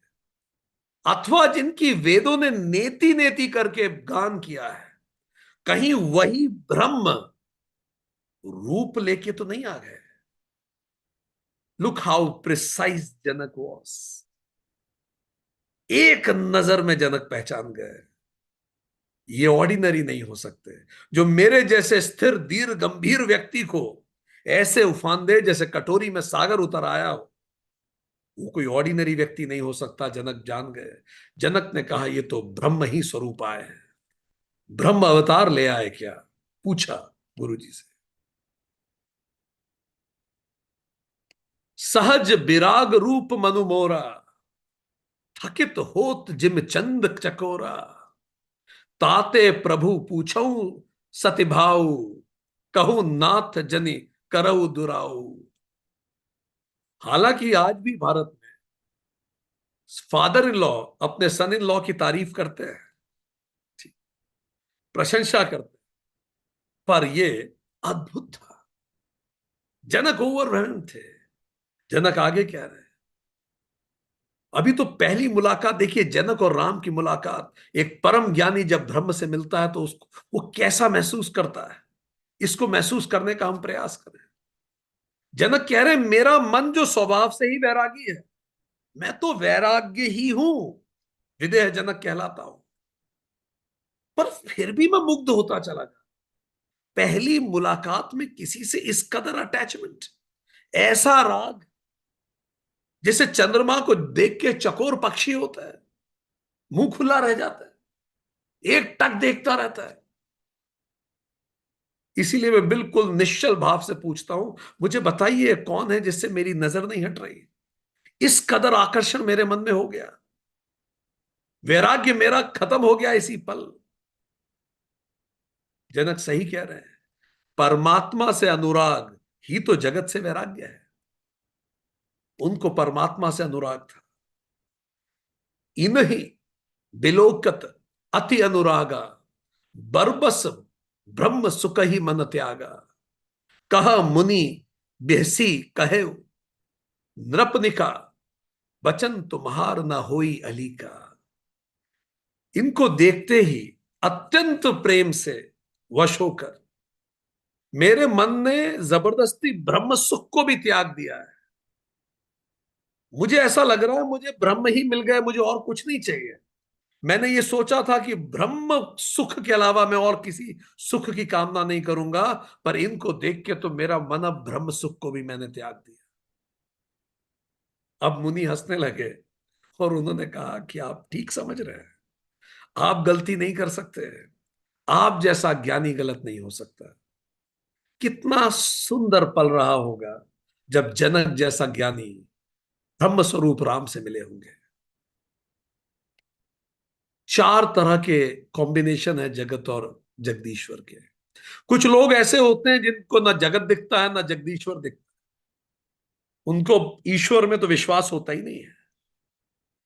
अथवा जिनकी वेदों ने नेति नेति करके गान किया है, कहीं वही ब्रह्म रूप लेके तो नहीं आ गए। Look how precise Janak was. एक नजर में जनक पहचान गए, ये ऑर्डिनरी नहीं हो सकते। जो मेरे जैसे स्थिर धीर गंभीर व्यक्ति को ऐसे उफान दे जैसे कटोरी में सागर उतर आया हो, वो कोई ऑर्डिनरी व्यक्ति नहीं हो सकता। जनक जान गए। जनक ने कहा ये तो ब्रह्म ही स्वरूप आए हैं। ब्रह्म अवतार ले आए क्या, पूछा गुरु जी से। सहज विराग रूप मनु मोरा, थकित होत जिम चंद चकोरा। ताते प्रभु पूछऊ सतिभाऊ, कहूं नाथ जनि करऊ दुराऊ। हालांकि आज भी भारत में फादर इन लॉ अपने सन इन लॉ की तारीफ करते हैं, प्रशंसा करते हैं, पर ये अद्भुत था। जनक ओवरवेल्म थे। जनक आगे क्या रहे। अभी तो पहली मुलाकात देखिए, जनक और राम की मुलाकात। एक परम ज्ञानी जब ब्रह्म से मिलता है तो उसको वो कैसा महसूस करता है, इसको महसूस करने का हम प्रयास करें। जनक कह रहे हैं मेरा मन जो स्वभाव से ही वैरागी है, मैं तो वैराग्य ही हूं, विदेह जनक कहलाता हूं, पर फिर भी मैं मुग्ध होता चला गया। पहली मुलाकात में किसी से इस कदर अटैचमेंट, ऐसा राग, जैसे चंद्रमा को देख के चकोर पक्षी होता है, मुंह खुला रह जाता है, एक टक देखता रहता है। इसीलिए मैं बिल्कुल निश्चल भाव से पूछता हूं, मुझे बताइए कौन है जिससे मेरी नजर नहीं हट रही। इस कदर आकर्षण मेरे मन में हो गया, वैराग्य मेरा खत्म हो गया इसी पल। जनक सही कह रहे हैं, परमात्मा से अनुराग ही तो जगत से वैराग्य है। उनको परमात्मा से अनुराग था। इनही बिलोकत अति अनुरागा, बरबस ब्रह्म सुख ही मन त्यागा। कह मुनि बेहसी कहे नृपनिका, बचन तुम्हार न होई अली का। इनको देखते ही अत्यंत प्रेम से वश होकर मेरे मन ने जबरदस्ती ब्रह्म सुख को भी त्याग दिया है। मुझे ऐसा लग रहा है मुझे ब्रह्म ही मिल गए, मुझे और कुछ नहीं चाहिए। मैंने ये सोचा था कि ब्रह्म सुख के अलावा मैं और किसी सुख की कामना नहीं करूंगा, पर इनको देख के तो मेरा मन अब ब्रह्म सुख को भी मैंने त्याग दिया। अब मुनि हंसने लगे और उन्होंने कहा कि आप ठीक समझ रहे हैं, आप गलती नहीं कर सकते, आप जैसा ज्ञानी गलत नहीं हो सकता। कितना सुंदर पल रहा होगा जब जनक जैसा ज्ञानी ब्रह्म स्वरूप राम से मिले होंगे। चार तरह के कॉम्बिनेशन है जगत और जगदीश्वर के। कुछ लोग ऐसे होते हैं जिनको ना जगत दिखता है ना जगदीश्वर दिखता है, उनको ईश्वर में तो विश्वास होता ही नहीं है,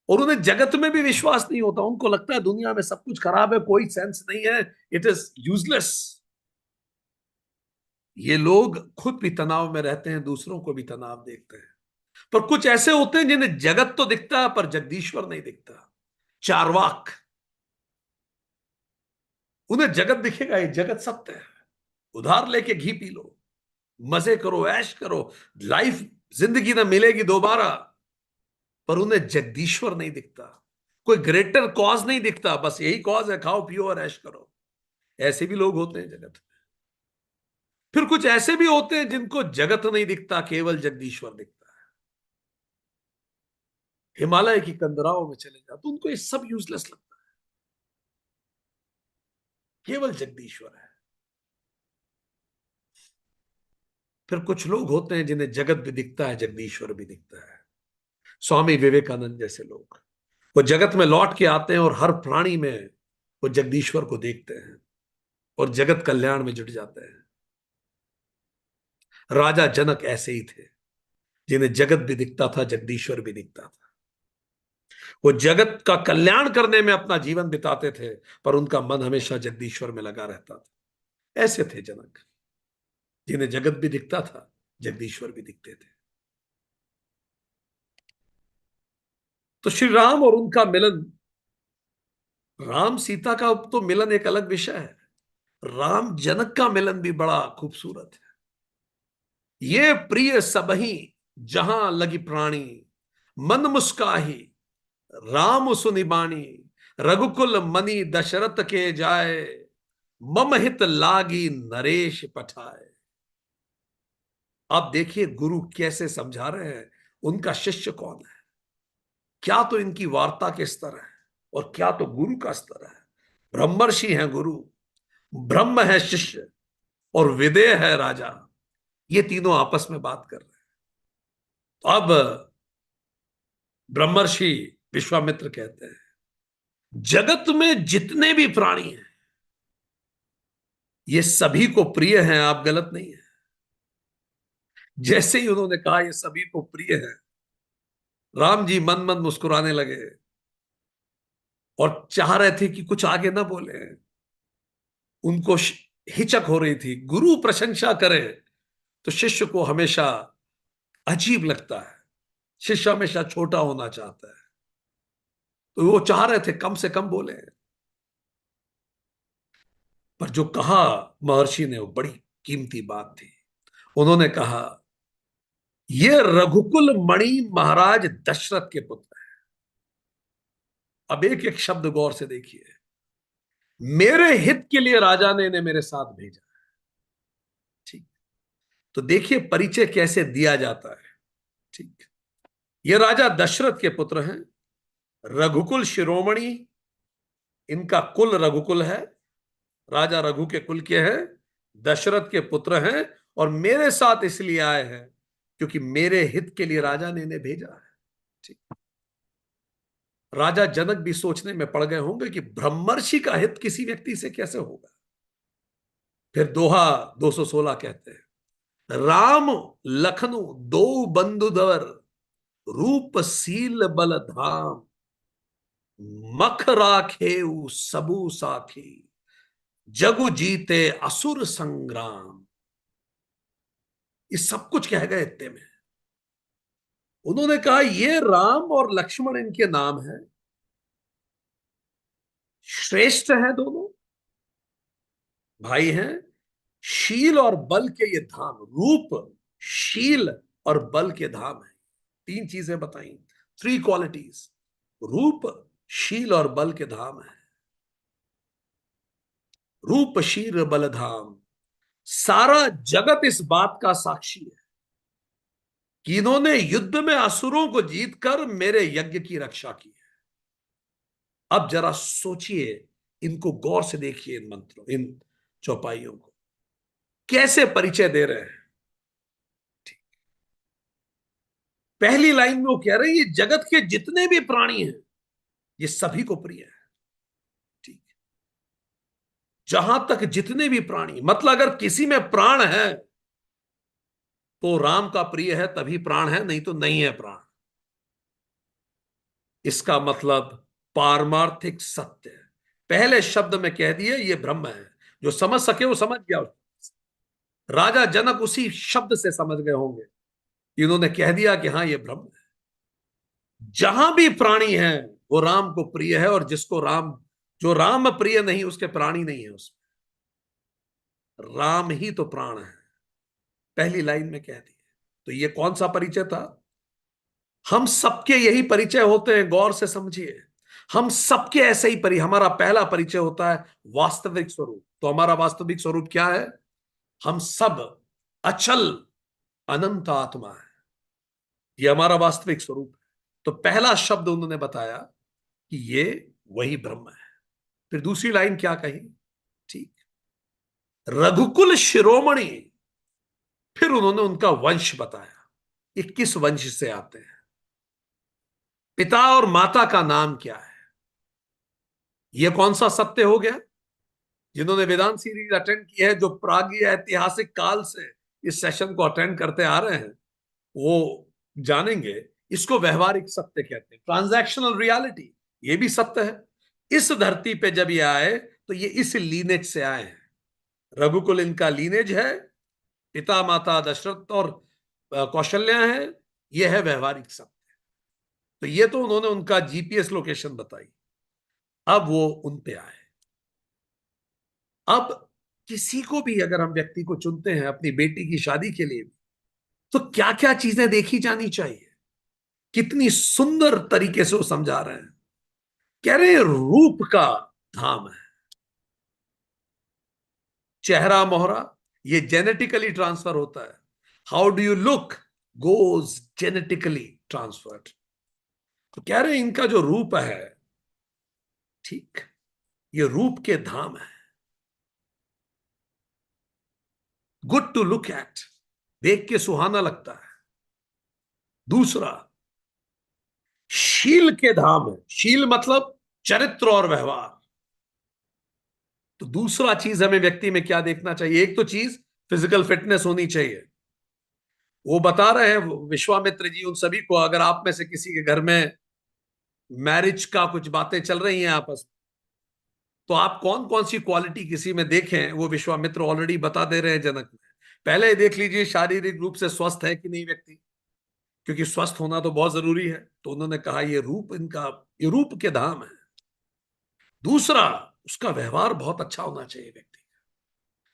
और उन्हें जगत में भी विश्वास नहीं होता। उनको लगता है दुनिया में सब कुछ खराब है, कोई सेंस नहीं है, इट इज यूजलेस। ये लोग खुद भी तनाव में रहते हैं, दूसरों को भी तनाव देखते हैं। पर कुछ ऐसे होते हैं जिन्हें जगत तो दिखता है पर जगदीश्वर नहीं दिखता। चारवाक, उन्हें जगत दिखेगा, ये जगत सत्य है, उधार लेके घी पी लो, मजे करो, ऐश करो, लाइफ जिंदगी ना मिलेगी दोबारा। पर उन्हें जगदीश्वर नहीं दिखता, कोई ग्रेटर कॉज नहीं दिखता, बस यही कॉज है, खाओ पियो और ऐश करो। ऐसे भी लोग होते हैं जगत में। फिर कुछ ऐसे भी होते हैं जिनको जगत नहीं दिखता, केवल जगदीश्वर दिखता है। हिमालय की कंदराओं में चले जाओ तो उनको ये सब यूजलेस लगता है, केवल जगदीश्वर है। फिर कुछ लोग होते हैं जिन्हें जगत भी दिखता है, जगदीश्वर भी दिखता है। स्वामी विवेकानंद जैसे लोग, वो जगत में लौट के आते हैं और हर प्राणी में वो जगदीश्वर को देखते हैं और जगत कल्याण में जुट जाते हैं। राजा जनक ऐसे ही थे, जिन्हें जगत भी दिखता था, जगदीश्वर भी दिखता था। वो जगत का कल्याण करने में अपना जीवन बिताते थे, पर उनका मन हमेशा जगदीश्वर में लगा रहता था। ऐसे थे जनक, जिन्हें जगत भी दिखता था, जगदीश्वर भी दिखते थे। तो श्री राम और उनका मिलन, राम सीता का तो मिलन एक अलग विषय है, राम जनक का मिलन भी बड़ा खूबसूरत है। ये प्रिय सबही जहां लगी प्राणी, मन मुस्काही राम सुनिबाणी, रघुकुल मनि दशरथ के जाए, मम हित लागी नरेश पठाए। आप देखिए गुरु कैसे समझा रहे हैं, उनका शिष्य कौन है। क्या तो इनकी वार्ता के स्तर है और क्या तो गुरु का स्तर है। ब्रह्मर्षि है गुरु, ब्रह्म है शिष्य और विदेह है राजा। ये तीनों आपस में बात कर रहे हैं। तो अब ब्रह्मर्षि विश्वामित्र कहते हैं, जगत में जितने भी प्राणी हैं ये सभी को प्रिय हैं, आप गलत नहीं है। जैसे ही उन्होंने कहा ये सभी को प्रिय है, राम जी मन मन मुस्कुराने लगे और चाह रहे थे कि कुछ आगे ना बोले। उनको हिचक हो रही थी। गुरु प्रशंसा करे तो शिष्य को हमेशा अजीब लगता है, शिष्य हमेशा छोटा होना चाहता है। तो वो चाह रहे थे कम से कम बोले, पर जो कहा महर्षि ने वो बड़ी कीमती बात थी। उन्होंने कहा, ये रघुकुल मणि महाराज दशरथ के पुत्र हैं। अब एक एक शब्द गौर से देखिए। मेरे हित के लिए राजा ने इन्हें मेरे साथ भेजा। ठीक। तो देखिए परिचय कैसे दिया जाता है। ठीक। ये राजा दशरथ के पुत्र हैं, रघुकुल शिरोमणि, इनका कुल रघुकुल है, राजा रघु के कुल के हैं, दशरथ के पुत्र हैं और मेरे साथ इसलिए आए हैं क्योंकि मेरे हित के लिए राजा ने इन्हें भेजा है। ठीक। राजा जनक भी सोचने में पड़ गए होंगे कि ब्रह्मर्षि का हित किसी व्यक्ति से कैसे होगा। फिर दोहा 216 कहते हैं, राम लखनु दो बंधुधर, रूप सील बल धाम, मख राखे सबू साखी, जगु जीते असुर संग्राम। ये सब कुछ कह गए इतने में। उन्होंने कहा ये राम और लक्ष्मण इनके नाम है, श्रेष्ठ हैं दोनों, भाई हैं, शील और बल के ये धाम, रूप शील और बल के धाम है। तीन चीजें बताई, थ्री क्वालिटीज, रूप शील और बल के धाम है। रूप शील बल धाम, सारा जगत इस बात का साक्षी है कि इन्होंने युद्ध में असुरों को जीतकर मेरे यज्ञ की रक्षा की है। अब जरा सोचिए, इनको गौर से देखिए, इन मंत्रों, इन चौपाइयों को कैसे परिचय दे रहे हैं। पहली लाइन में वो कह रहे हैं ये जगत के जितने भी प्राणी हैं ये सभी को प्रिय है। ठीक। जहां तक जितने भी प्राणी, मतलब अगर किसी में प्राण है तो राम का प्रिय है तभी प्राण है, नहीं तो नहीं है प्राण। इसका मतलब पारमार्थिक सत्य है। पहले शब्द में कह दिए ये ब्रह्म है। जो समझ सके वो समझ गया। राजा जनक उसी शब्द से समझ गए होंगे। इन्होंने कह दिया कि हाँ ये ब्रह्म है। जहां भी प्राणी है वो राम को प्रिय है, और जिसको राम, जो राम प्रिय नहीं उसके प्राणी नहीं है उसमें। राम ही तो प्राण है, पहली लाइन में कह दिया। तो ये कौन सा परिचय था। हम सबके यही परिचय होते हैं, गौर से समझिए। हम सबके ऐसे ही हमारा पहला परिचय होता है वास्तविक स्वरूप। तो हमारा वास्तविक स्वरूप क्या है। हम सब अचल अनंत आत्मा है, ये हमारा वास्तविक स्वरूप है। तो पहला शब्द उन्होंने बताया कि ये वही ब्रह्म है। फिर दूसरी लाइन क्या कही। ठीक। रघुकुल शिरोमणि, फिर उन्होंने उनका वंश बताया, ये किस वंश से आते हैं, पिता और माता का नाम क्या है। यह कौन सा सत्य हो गया। जिन्होंने वेदांत सीरीज अटेंड की है, जो प्रागीय ऐतिहासिक काल से इस सेशन को अटेंड करते आ रहे हैं, वो जानेंगे इसको व्यवहारिक सत्य कहते हैं, ट्रांजैक्शनल रियलिटी। ये भी सत्य है। इस धरती पे जब ये आए तो ये इस लीनेज से आए हैं। रघुकुल इनका लीनेज है, पिता माता दशरथ और कौशल्या है। यह है व्यवहारिक सत्य। तो ये तो उन्होंने उनका जीपीएस लोकेशन बताई। अब वो उन पे आए। अब किसी को भी अगर हम व्यक्ति को चुनते हैं अपनी बेटी की शादी के लिए, तो क्या क्या चीजें देखी जानी चाहिए, कितनी सुंदर तरीके से वो समझा रहे हैं। कह रहे हैं रूप का धाम है। चेहरा मोहरा ये जेनेटिकली ट्रांसफर होता है। How do you look goes genetically transferred. तो कह रहे हैं इनका जो रूप है, ठीक, ये रूप के धाम है। गुड टू लुक एट, देख के सुहाना लगता है। दूसरा, शील के धाम है। शील मतलब चरित्र और व्यवहार। तो दूसरा चीज हमें व्यक्ति में क्या देखना चाहिए, एक तो चीज फिजिकल फिटनेस होनी चाहिए। वो बता रहे हैं विश्वामित्र जी उन सभी को, अगर आप में से किसी के घर में मैरिज का कुछ बातें चल रही हैं आपस में, तो आप कौन कौन सी क्वालिटी किसी में देखें, वो विश्वामित्र ऑलरेडी बता दे रहे हैं जनक में। पहले देख लीजिए शारीरिक रूप से स्वस्थ है कि नहीं व्यक्ति, क्योंकि स्वस्थ होना तो बहुत जरूरी है। तो उन्होंने कहा ये रूप इनका, ये रूप के धाम है। दूसरा, उसका व्यवहार बहुत अच्छा होना चाहिए व्यक्ति,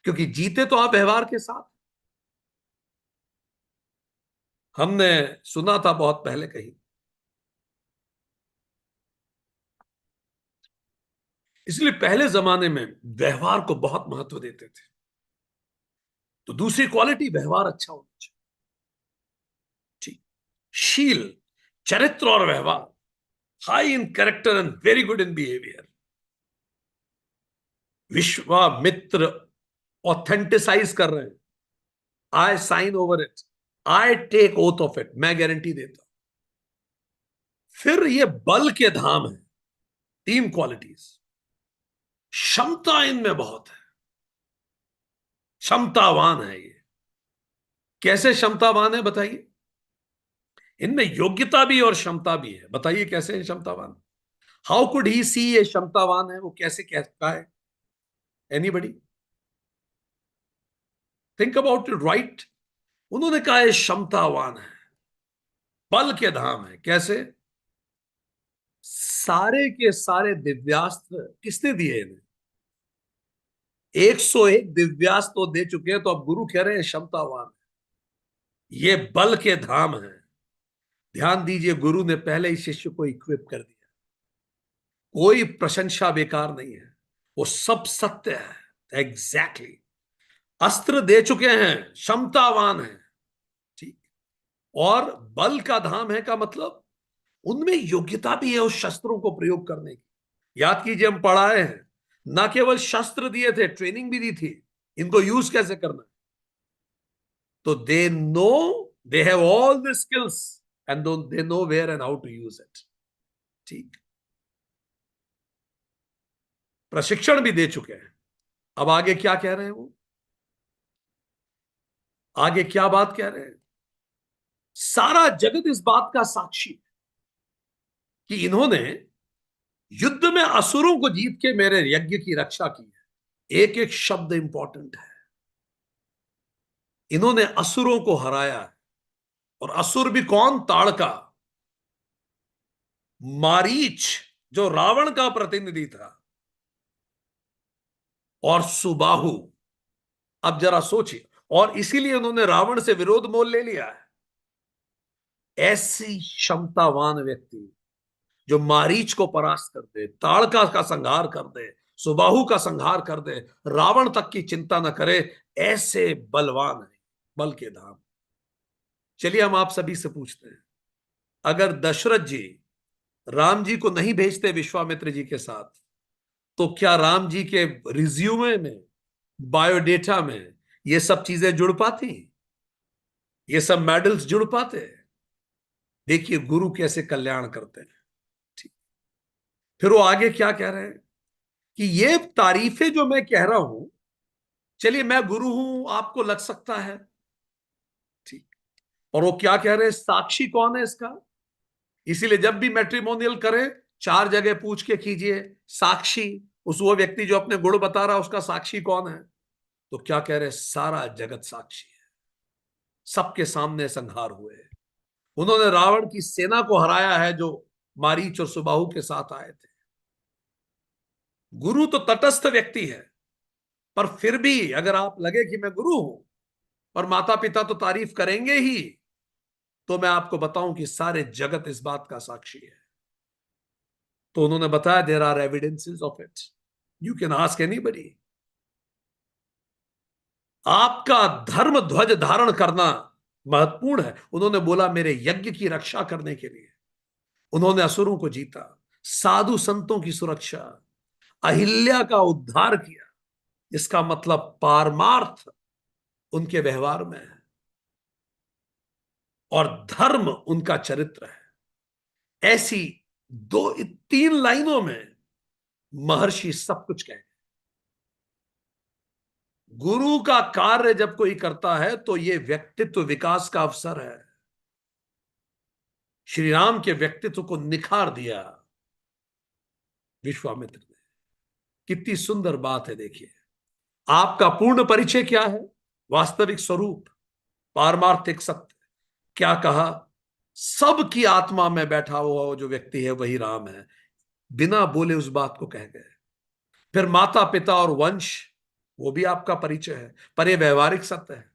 क्योंकि जीते तो आप व्यवहार के साथ। हमने सुना था बहुत पहले कहीं, इसलिए पहले जमाने में व्यवहार को बहुत महत्व देते थे। तो दूसरी क्वालिटी, व्यवहार अच्छा होना चाहिए। ठीक, शील, चरित्र और व्यवहार, high in character and very good in behaviour. Vishwamitra authenticize कर रहे हैं, I sign over it, I take oath of it, मैं गारंटी देता हूं। फिर ये बल के धाम है। तीन क्वालिटीज, क्षमता इनमें बहुत है, क्षमतावान है ये। कैसे क्षमतावान है बताइए। इनमें योग्यता भी और क्षमता भी है, बताइए कैसे है क्षमतावान। हाउ कुड ही सी ये क्षमतावान है, वो कैसे कहता है। Anybody think about it, right. उन्होंने कहा ये क्षमतावान है, बल के धाम है। कैसे, सारे के सारे दिव्यास्त्र किसने दिए इन्हें, 101 दिव्यास्त्र तो दे चुके हैं। तो अब गुरु कह रहे हैं क्षमतावान है, ये बल के धाम है। ध्यान दीजिए, गुरु ने पहले ही शिष्य को इक्विप कर दिया। कोई प्रशंसा बेकार नहीं है, वो सब सत्य है। Exactly exactly. अस्त्र दे चुके हैं, क्षमतावान है। ठीक, और बल का धाम है का मतलब उनमें योग्यता भी है उस शस्त्रों को प्रयोग करने की। याद कीजिए, हम पढ़ाए हैं, ना केवल शस्त्र दिए थे, ट्रेनिंग भी दी थी इनको यूज कैसे करना है। तो they know, they have all the skills and they know where and how to use it. ठीक, प्रशिक्षण भी दे चुके हैं। अब आगे क्या कह रहे हैं वो, आगे क्या बात कह रहे हैं। सारा जगत इस बात का साक्षी है कि इन्होंने युद्ध में असुरों को जीत के मेरे यज्ञ की रक्षा की है। एक एक शब्द इंपॉर्टेंट है। इन्होंने असुरों को हराया है। और असुर भी कौन, ताड़का, मारीच जो रावण का प्रतिनिधि था, और सुबाहु। अब जरा सोचिए, और इसीलिए उन्होंने रावण से विरोध मोल ले लिया है। ऐसी क्षमतावान व्यक्ति जो मारीच को परास्त कर दे, ताड़का का संहार कर दे, सुबाहु का संहार कर दे, रावण तक की चिंता न करे, ऐसे बलवान है, बल के धाम। चलिए हम आप सभी से पूछते हैं, अगर दशरथ जी राम जी को नहीं भेजते विश्वामित्र जी के साथ, तो क्या राम जी के रिज्यूमे में, बायोडेटा में ये सब चीजें जुड़ पाती, ये सब मेडल्स जुड़ पाते। देखिए गुरु कैसे कल्याण करते हैं। ठीक, फिर वो आगे क्या कह रहे हैं कि ये तारीफें जो मैं कह रहा हूं, चलिए मैं गुरु हूं आपको लग सकता है, ठीक, और वो क्या कह रहे हैं, साक्षी कौन है इसका। इसीलिए जब भी मैट्रिमोनियल करें, चार जगह पूछ के कीजिए, साक्षी, उस वो व्यक्ति जो अपने गुण बता रहा है उसका साक्षी कौन है। तो क्या कह रहे हैं, सारा जगत साक्षी है, सबके सामने संहार हुए। उन्होंने रावण की सेना को हराया है जो मारीच और सुबाहु के साथ आए थे। गुरु तो तटस्थ व्यक्ति है, पर फिर भी अगर आप लगे कि मैं गुरु हूं, और माता पिता तो तारीफ करेंगे ही, तो मैं आपको बताऊं कि सारे जगत इस बात का साक्षी है। तो उन्होंने बताया there are evidences of it, you can ask anybody. आपका धर्म ध्वज धारण करना महत्वपूर्ण है। उन्होंने बोला मेरे यज्ञ की रक्षा करने के लिए उन्होंने असुरों को जीता, साधु संतों की सुरक्षा, अहिल्या का उद्धार किया। इसका मतलब पारमार्थ उनके व्यवहार में है और धर्म उनका चरित्र है। ऐसी दो तीन लाइनों में महर्षि सब कुछ कहें। गुरु का कार्य जब कोई करता है तो यह व्यक्तित्व विकास का अवसर है। श्री राम के व्यक्तित्व को निखार दिया विश्वामित्र ने। कितनी सुंदर बात है, देखिए। आपका पूर्ण परिचय क्या है? वास्तविक स्वरूप, पारमार्थिक सत्य। क्या कहा? सबकी आत्मा में बैठा हुआ वो जो व्यक्ति है वही राम है। बिना बोले उस बात को कह गए। फिर माता पिता और वंश, वो भी आपका परिचय है, पर यह व्यवहारिक सत्य है।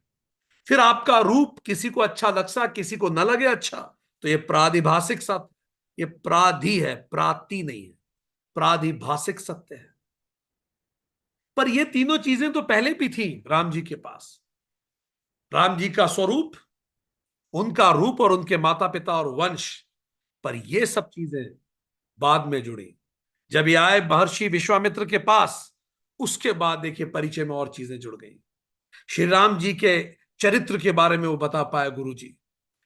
फिर आपका रूप, किसी को अच्छा लगता, किसी को न लगे अच्छा, तो यह प्रादिभाषिक सत्य। ये प्राधि है, प्राति नहीं है, प्रादिभाषिक सत्य है। पर ये तीनों चीजें तो पहले भी थी राम जी के पास। राम जी का स्वरूप, उनका रूप और उनके माता पिता और वंश। पर ये सब चीजें बाद में जुड़ी। जब ये आए महर्षि विश्वामित्र के पास, उसके बाद देखिए परिचय में और चीजें जुड़ गई। श्री राम जी के चरित्र के बारे में वो बता पाए गुरु जी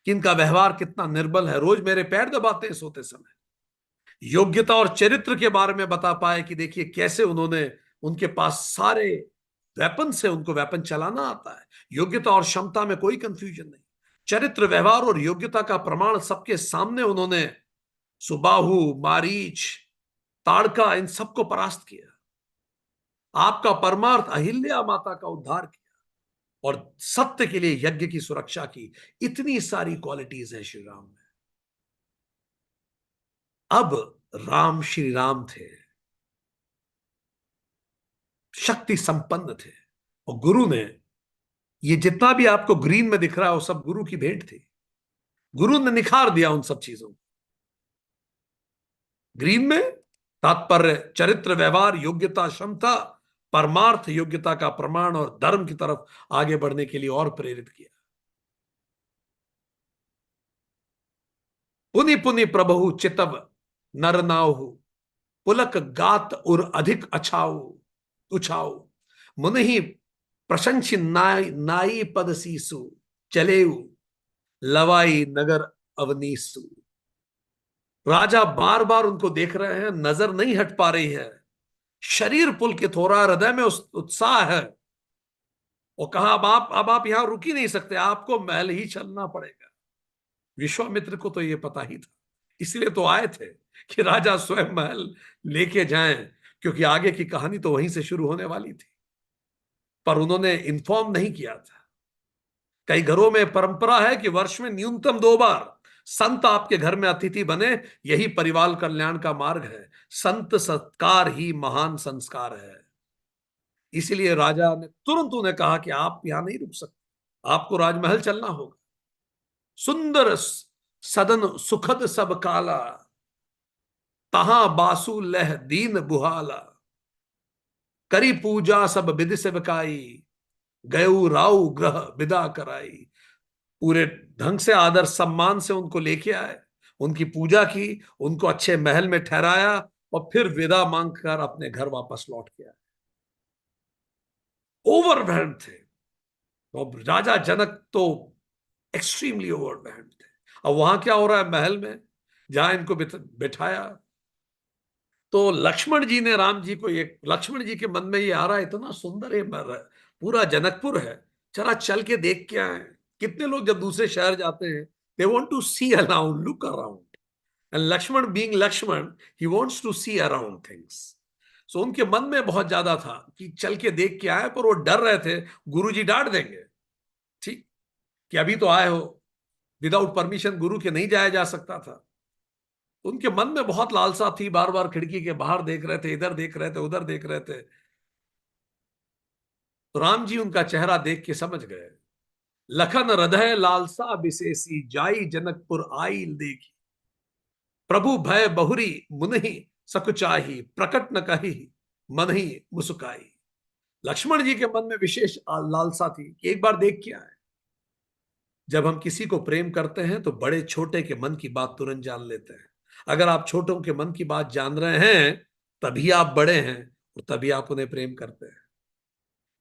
कि इनका व्यवहार कितना निर्बल है, रोज मेरे पैर दबाते हैं सोते समय। योग्यता और चरित्र के बारे में बता पाए कि देखिए कैसे उन्होंने, उनके पास सारे वेपन से, उनको वेपन चलाना आता है। योग्यता और क्षमता में कोई कंफ्यूजन नहीं। चरित्र, व्यवहार और योग्यता का प्रमाण सबके सामने उन्होंने सुबाहु, मारीच, ताड़का, इन सबको परास्त किया। आपका परमार्थ अहिल्या माता का उद्धार किया और सत्य के लिए यज्ञ की सुरक्षा की। इतनी सारी क्वालिटीज हैं श्री राम में। अब राम श्री राम थे, शक्ति संपन्न थे, और गुरु ने, ये जितना भी आपको ग्रीन में दिख रहा है वो सब गुरु की भेंट थी। गुरु ने निखार दिया उन सब चीजों को। ग्रीन में तात्पर्य चरित्र, व्यवहार, योग्यता, क्षमता, परमार्थ, योग्यता का प्रमाण और धर्म की तरफ आगे बढ़ने के लिए और प्रेरित किया। पुनि पुनि प्रभु चितव नर नाहु, पुलक गात उर अधिक अछाऊ उछाऊ, मुनि प्रशंसि नाई नाई पद सीसु, चलेऊ लवाई नगर अवनीसु। राजा बार बार उनको देख रहे हैं, नजर नहीं हट पा रही है, शरीर पुलकित हो रहा है, हृदय में उत्साह है। और कहा अब आप यहां रुक ही नहीं सकते, आपको महल ही चलना पड़ेगा। विश्वामित्र को तो यह पता ही था, इसलिए तो आए थे कि राजा स्वयं महल लेके जाएं, क्योंकि आगे की कहानी तो वहीं से शुरू होने वाली थी। पर उन्होंने इन्फॉर्म नहीं किया था। कई घरों में परंपरा है कि वर्ष में न्यूनतम 2 बार संत आपके घर में अतिथि बने, यही परिवार कल्याण का मार्ग है। संत सत्कार ही महान संस्कार है। इसीलिए राजा ने तुरंत उन्हें कहा कि आप यहां नहीं रुक सकते, आपको राजमहल चलना होगा। सुंदर सदन सुखद सब काला, तहां बासु लह दीन बुहाला, करी पूजा सब विधि सेवकाई, गयऊ राउ ग्रह विदा कराई। पूरे ढंग से आदर सम्मान से उनको लेके आए, उनकी पूजा की, उनको अच्छे महल में ठहराया और फिर विदा मांगकर अपने घर वापस लौट के आए। ओवरवेल्ड थे। तो राजा जनक तो एक्सट्रीमली ओवरवेल्ड थे। अब वहां क्या हो रहा है महल में, जहां इनको बिठाया, तो लक्ष्मण जी ने राम जी को, ये लक्ष्मण जी के मन में ये आ रहा है, इतना सुंदर है, पूरा जनकपुर है, चला चल के देख के आए। कितने लोग जब दूसरे शहर जाते हैं, they want to see around, look around. And Lakshman being Lakshman, he wants to see around things. So उनके मन में बहुत ज्यादा था कि चल के देख के आए, पर वो डर रहे थे गुरुजी डांट देंगे, ठीक, कि अभी तो आए हो, विदाउट परमिशन गुरु के नहीं जाया जा सकता था। उनके मन में बहुत लालसा थी, बार बार खिड़की के बाहर देख रहे थे, इधर देख रहे थे, उधर देख रहे थे। तो राम जी उनका चेहरा देख के समझ गए लखन हृदय लालसा विशेषी, जाई जनकपुर आईल देखी। प्रभु भय बहुरी मुनहि सकुचाही, प्रकट न कही मन ही मुस्काई। लक्ष्मण जी के मन में विशेष लालसा थी कि एक बार देख के आए। जब हम किसी को प्रेम करते हैं तो बड़े छोटे के मन की बात तुरंत जान लेते हैं। अगर आप छोटों के मन की बात जान रहे हैं, तभी आप बड़े हैं और तभी आप उन्हें प्रेम करते हैं।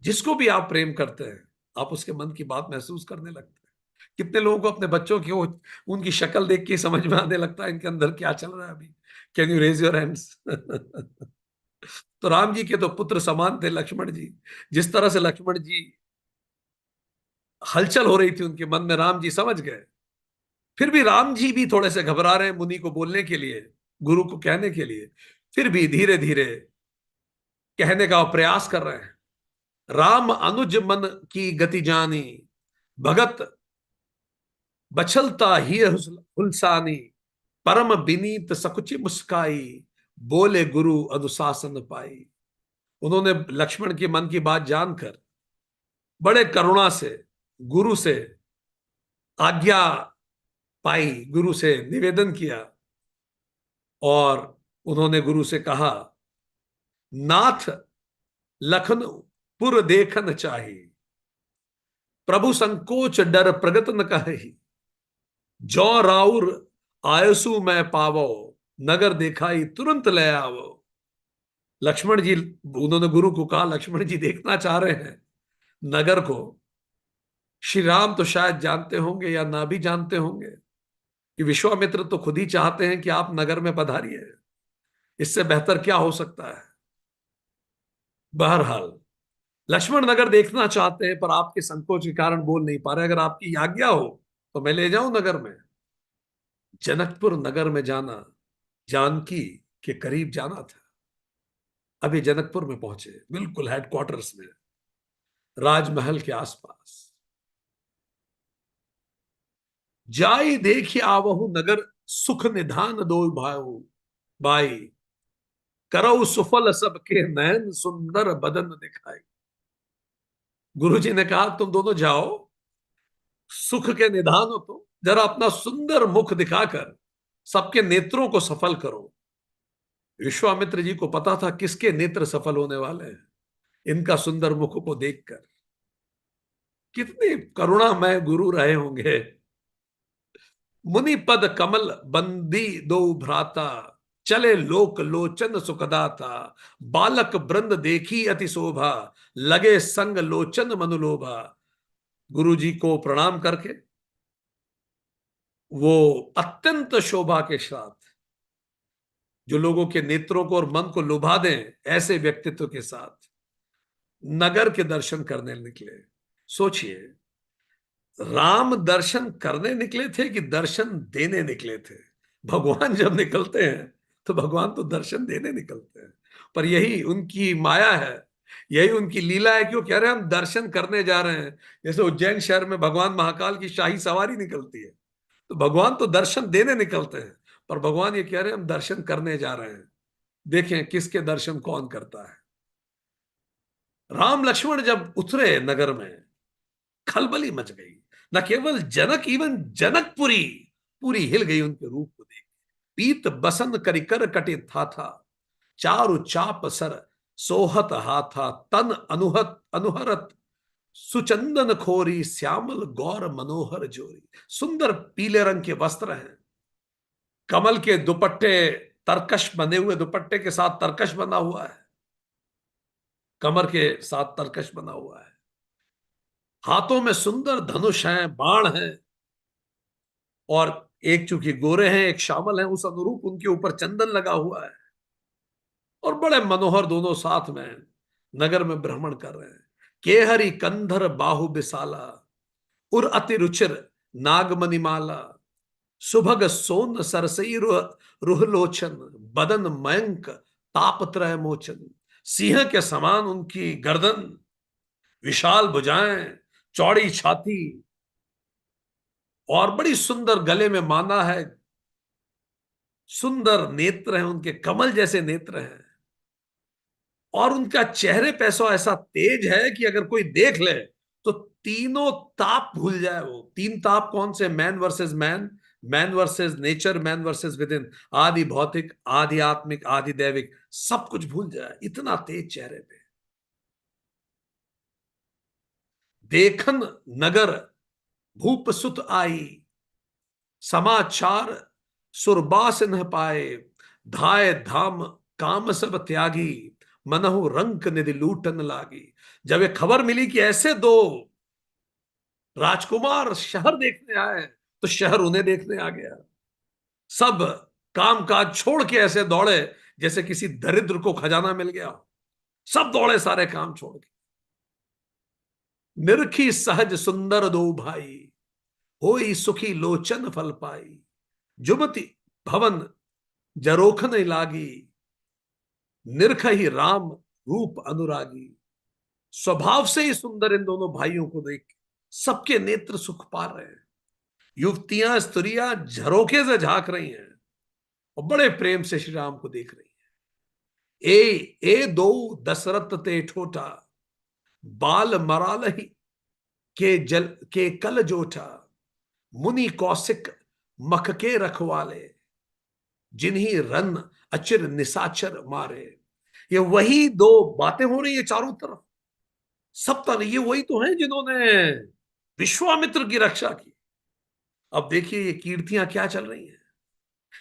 जिसको भी आप प्रेम करते हैं, आप उसके मन की बात महसूस करने लगते हैं। कितने लोगों को अपने बच्चों की उनकी शक्ल देख के ही समझ में आने लगता है इनके अंदर क्या चल रहा है अभी। Can you raise your hands? तो राम जी के तो पुत्र समान थे लक्ष्मण जी। जिस तरह से लक्ष्मण जी हलचल हो रही थी उनके मन में, राम जी समझ गए। फिर भी राम जी भी थोड़े से घबरा रहे हैं मुनि को बोलने के लिए, गुरु को कहने के लिए। फिर भी धीरे धीरे कहने का प्रयास कर रहे हैं। राम अनुज मन की गति जानी, भगत बछलता ही हुलसानी। परम विनीत सकुचि मुस्काई, बोले गुरु अनुशासन पाई। उन्होंने लक्ष्मण के मन की बात जानकर बड़े करुणा से गुरु से आज्ञा पाई, गुरु से निवेदन किया और उन्होंने गुरु से कहा, नाथ लखन पुर देखन चाही, प्रभु संकोच डर प्रगट न कहि। जौ राउर आयसु मैं पावो, नगर दिखाई तुरंत ले आवो। लक्ष्मण जी, उन्होंने गुरु को कहा, लक्ष्मण जी देखना चाह रहे हैं नगर को। श्री राम तो शायद जानते होंगे या ना भी जानते होंगे कि विश्वामित्र तो खुद ही चाहते हैं कि आप नगर में पधारिए। इससे बेहतर क्या हो सकता है। बहरहाल लक्ष्मण नगर देखना चाहते हैं, पर आपके संकोच के कारण बोल नहीं पा रहे। अगर आपकी आज्ञा हो तो मैं ले जाऊं नगर में। जनकपुर नगर में जाना जानकी के करीब जाना था। अभी जनकपुर में पहुंचे, बिल्कुल हेडक्वार्टर्स में, राजमहल के आसपास। जाई देखी आवहु नगर, सुख निधान दो भाऊ भाई। करऊ सुफल सबके नयन, सुंदर बदन दिखाई। गुरु जी ने कहा, तुम दोनों जाओ, सुख के निधान हो तो जरा अपना सुंदर मुख दिखाकर सबके नेत्रों को सफल करो। विश्वामित्र जी को पता था किसके नेत्र सफल होने वाले हैं, इनका सुंदर मुख को देखकर। कितने करुणामय गुरु रहे होंगे। मुनि पद कमल बंदी दो भ्राता, चले लोक लोचन सुखदाता। बालक वृंद देखी अति शोभा, लगे संग लोचन मनुलोभा। गुरु जी को प्रणाम करके वो अत्यंत शोभा के साथ, जो लोगों के नेत्रों को और मन को लुभा दें, ऐसे व्यक्तित्व के साथ नगर के दर्शन करने निकले। सोचिए, राम दर्शन करने निकले थे कि दर्शन देने निकले थे। भगवान जब निकलते हैं तो भगवान तो दर्शन देने निकलते हैं, पर यही उनकी माया है, यही उनकी लीला है। क्यों कह रहे हैं हम दर्शन करने जा रहे हैं। जैसे उज्जैन शहर में भगवान महाकाल की शाही सवारी निकलती है, तो भगवान तो दर्शन देने निकलते हैं, पर भगवान ये कह रहे हैं हम दर्शन करने जा रहे हैं। देखें किसके दर्शन कौन करता है। राम लक्ष्मण जब उतरे नगर में, खलबली मच गई। न केवल जनक, इवन जनकपुरी पूरी हिल गई उनके रूप को देख। पीत बसन करिकर कटे था चारु चाप सर सोहत हाथा। तन अनुहत अनुहरत सुचंदन खोरी, श्यामल गौर मनोहर जोरी। सुंदर पीले रंग के वस्त्र हैं, कमल के दुपट्टे, तरकश बने हुए दुपट्टे के साथ तरकश बना हुआ है, कमर के साथ तरकश बना हुआ है। हाथों में सुंदर धनुष हैं, बाण हैं, और एक चूंकि गोरे हैं, एक श्यामल है, उस अनुरूप उनके ऊपर चंदन लगा हुआ है। और बड़े मनोहर दोनों साथ में नगर में भ्रमण कर रहे हैं। केहरी कंधर बाहु बिसाला, उर अति रुचिर नागमणिमाला। सुभग सोन सरसई रुहलोचन, बदन मयंक तापत्रय मोचन। सिंह के समान उनकी गर्दन, विशाल भुजाएं, चौड़ी छाती, और बड़ी सुंदर गले में माला है। सुंदर नेत्र हैं उनके, कमल जैसे नेत्र हैं। और उनका चेहरे पे ऐसा तेज है कि अगर कोई देख ले तो तीनों ताप भूल जाए। वो तीन ताप कौन से? Man versus man, man versus nature, man versus with in, आदि भौतिक, आदि आत्मिक, आदि दैविक, सब कुछ भूल जाए, इतना तेज चेहरे पे। देखन नगर भूप सुत आई, समाचार सुरबास न पाए, धाय धाम काम सब त्यागी, मनहु रंक निधि लूटन लागी। जब ये खबर मिली कि ऐसे दो राजकुमार शहर देखने आए, तो शहर उन्हें देखने आ गया। सब काम काज छोड़ के ऐसे दौड़े जैसे किसी दरिद्र को खजाना मिल गया। सब दौड़े सारे काम छोड़ के। निरखी सहज सुंदर दो भाई, होई सुखी लोचन फल पाई, जुमति भवन जरोखन लागी, निरख ही राम रूप अनुरागी। स्वभाव से ही सुंदर इन दोनों भाइयों को देख सबके नेत्र सुख पा रहे हैं। युवतियां स्त्रियां झरोखे से झांक रही हैं और बड़े प्रेम से श्री राम को देख रही हैं। ए दो दशरथ ते ठोटा, बाल मराल ही के जल के कल जोठा, मुनि कौशिक मख के रखवाले, जिन्हीं रन अचिर निसाचर मारे। ये वही दो बातें हो रही है चारों तरफ। सब तरह ये वही तो हैं जिन्होंने विश्वामित्र की रक्षा की। अब देखिए ये कीर्तियां क्या चल रही हैं।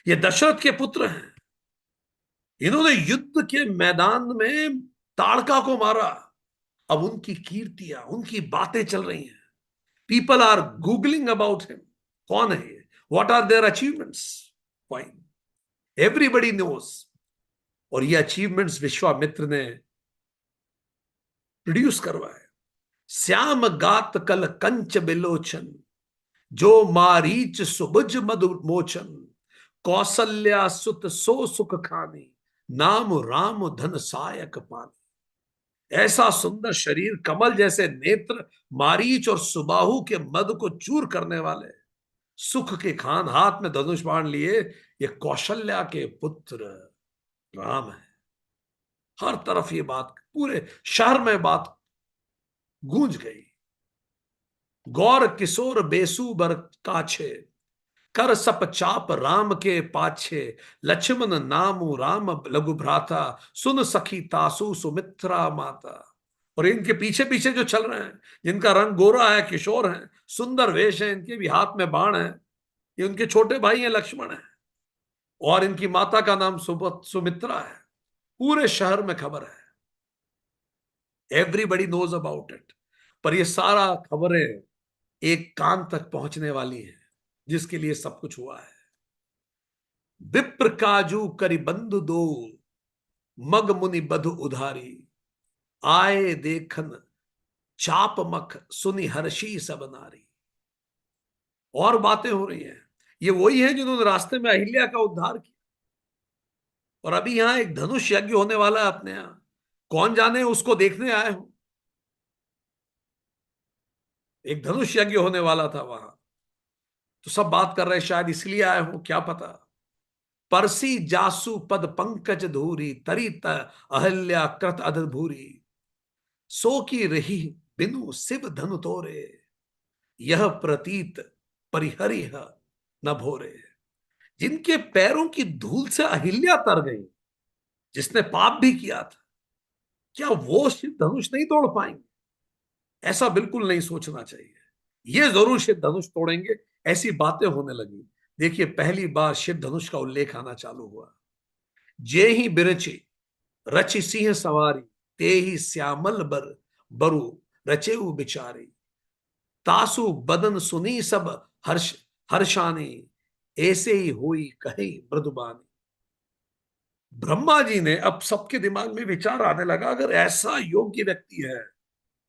ये दशरथ के पुत्र हैं, इन्होंने युद्ध के मैदान में ताड़का को मारा। अब उनकी कीर्तियां, उनकी बातें चल रही हैं। People are googling about him. कौन है ये? What are their achievements? Fine, everybody knows. और ये अचीवमेंट्स विश्वामित्र ने प्रोड्यूस करवाए। श्याम गात कल कंच बिलोचन, जो मारीच सुबुज मधु मोचन, कौसल्या सुत सो सुख खानी, नाम राम धन सायक पानी। ऐसा सुंदर शरीर, कमल जैसे नेत्र, मारीच और सुबाहु के मद को चूर करने वाले, सुख के खान, हाथ में धनुष बाण लिए, ये कौशल्या के पुत्र राम है। हर तरफ ये बात, पूरे शहर में बात गूंज गई। गौर किशोर बेसु बर काछे, कर सप चाप राम के पाछे, लक्ष्मण नामु राम लघु भ्राता, सुन सखी तासु सुमित्रा माता। और इनके पीछे पीछे जो चल रहे हैं, जिनका रंग गोरा है, किशोर हैं, सुंदर वेश है, इनके भी हाथ में बाण है, ये उनके छोटे भाई हैं, लक्ष्मण है। और इनकी माता का नाम सुमित्रा है। पूरे शहर में खबर है, एवरीबडी नोज अबाउट इट। पर ये सारा खबरें एक कान तक पहुंचने वाली हैं, जिसके लिए सब कुछ हुआ है। विप्र काजू करि बंधु दो, मग मुनि बधु उधारी, आए देखन चाप मख सुनि हर्षी सब नारी। और बातें हो रही हैं। ये वही है जिन्होंने रास्ते में अहिल्या का उद्धार किया। और अभी यहां एक धनुष यज्ञ होने वाला है अपने यहां, कौन जाने उसको देखने आए हो। एक धनुष यज्ञ होने वाला था वहां, तो सब बात कर रहे शायद इसलिए आए हो, क्या पता। परसी जासु पद पंकज धूरी, तरित अहल्या कृत अधभूरी, सो की रही बिनु शिव धनु तोरे, यह प्रतीत परिहरिह न भोरे। जिनके पैरों की धूल से अहिल्या तर गई, जिसने पाप भी किया था, क्या वो शिव धनुष नहीं तोड़ पाएंगे? ऐसा बिल्कुल नहीं सोचना चाहिए। ये जरूर शिव धनुष तोड़ेंगे, ऐसी बातें होने लगी। देखिए पहली बार शिव धनुष का उल्लेख आना चालू हुआ। जे ही बिरची रचि सिंह सवारी, ते ही श्यामल बर बरु रचेऊ बिचारी, तासु बदन सुनी सब हर्षानी, ऐसे ही हुई कही मृदुबानी। ब्रह्मा जी ने, अब सबके दिमाग में विचार आने लगा, अगर ऐसा योग्य व्यक्ति है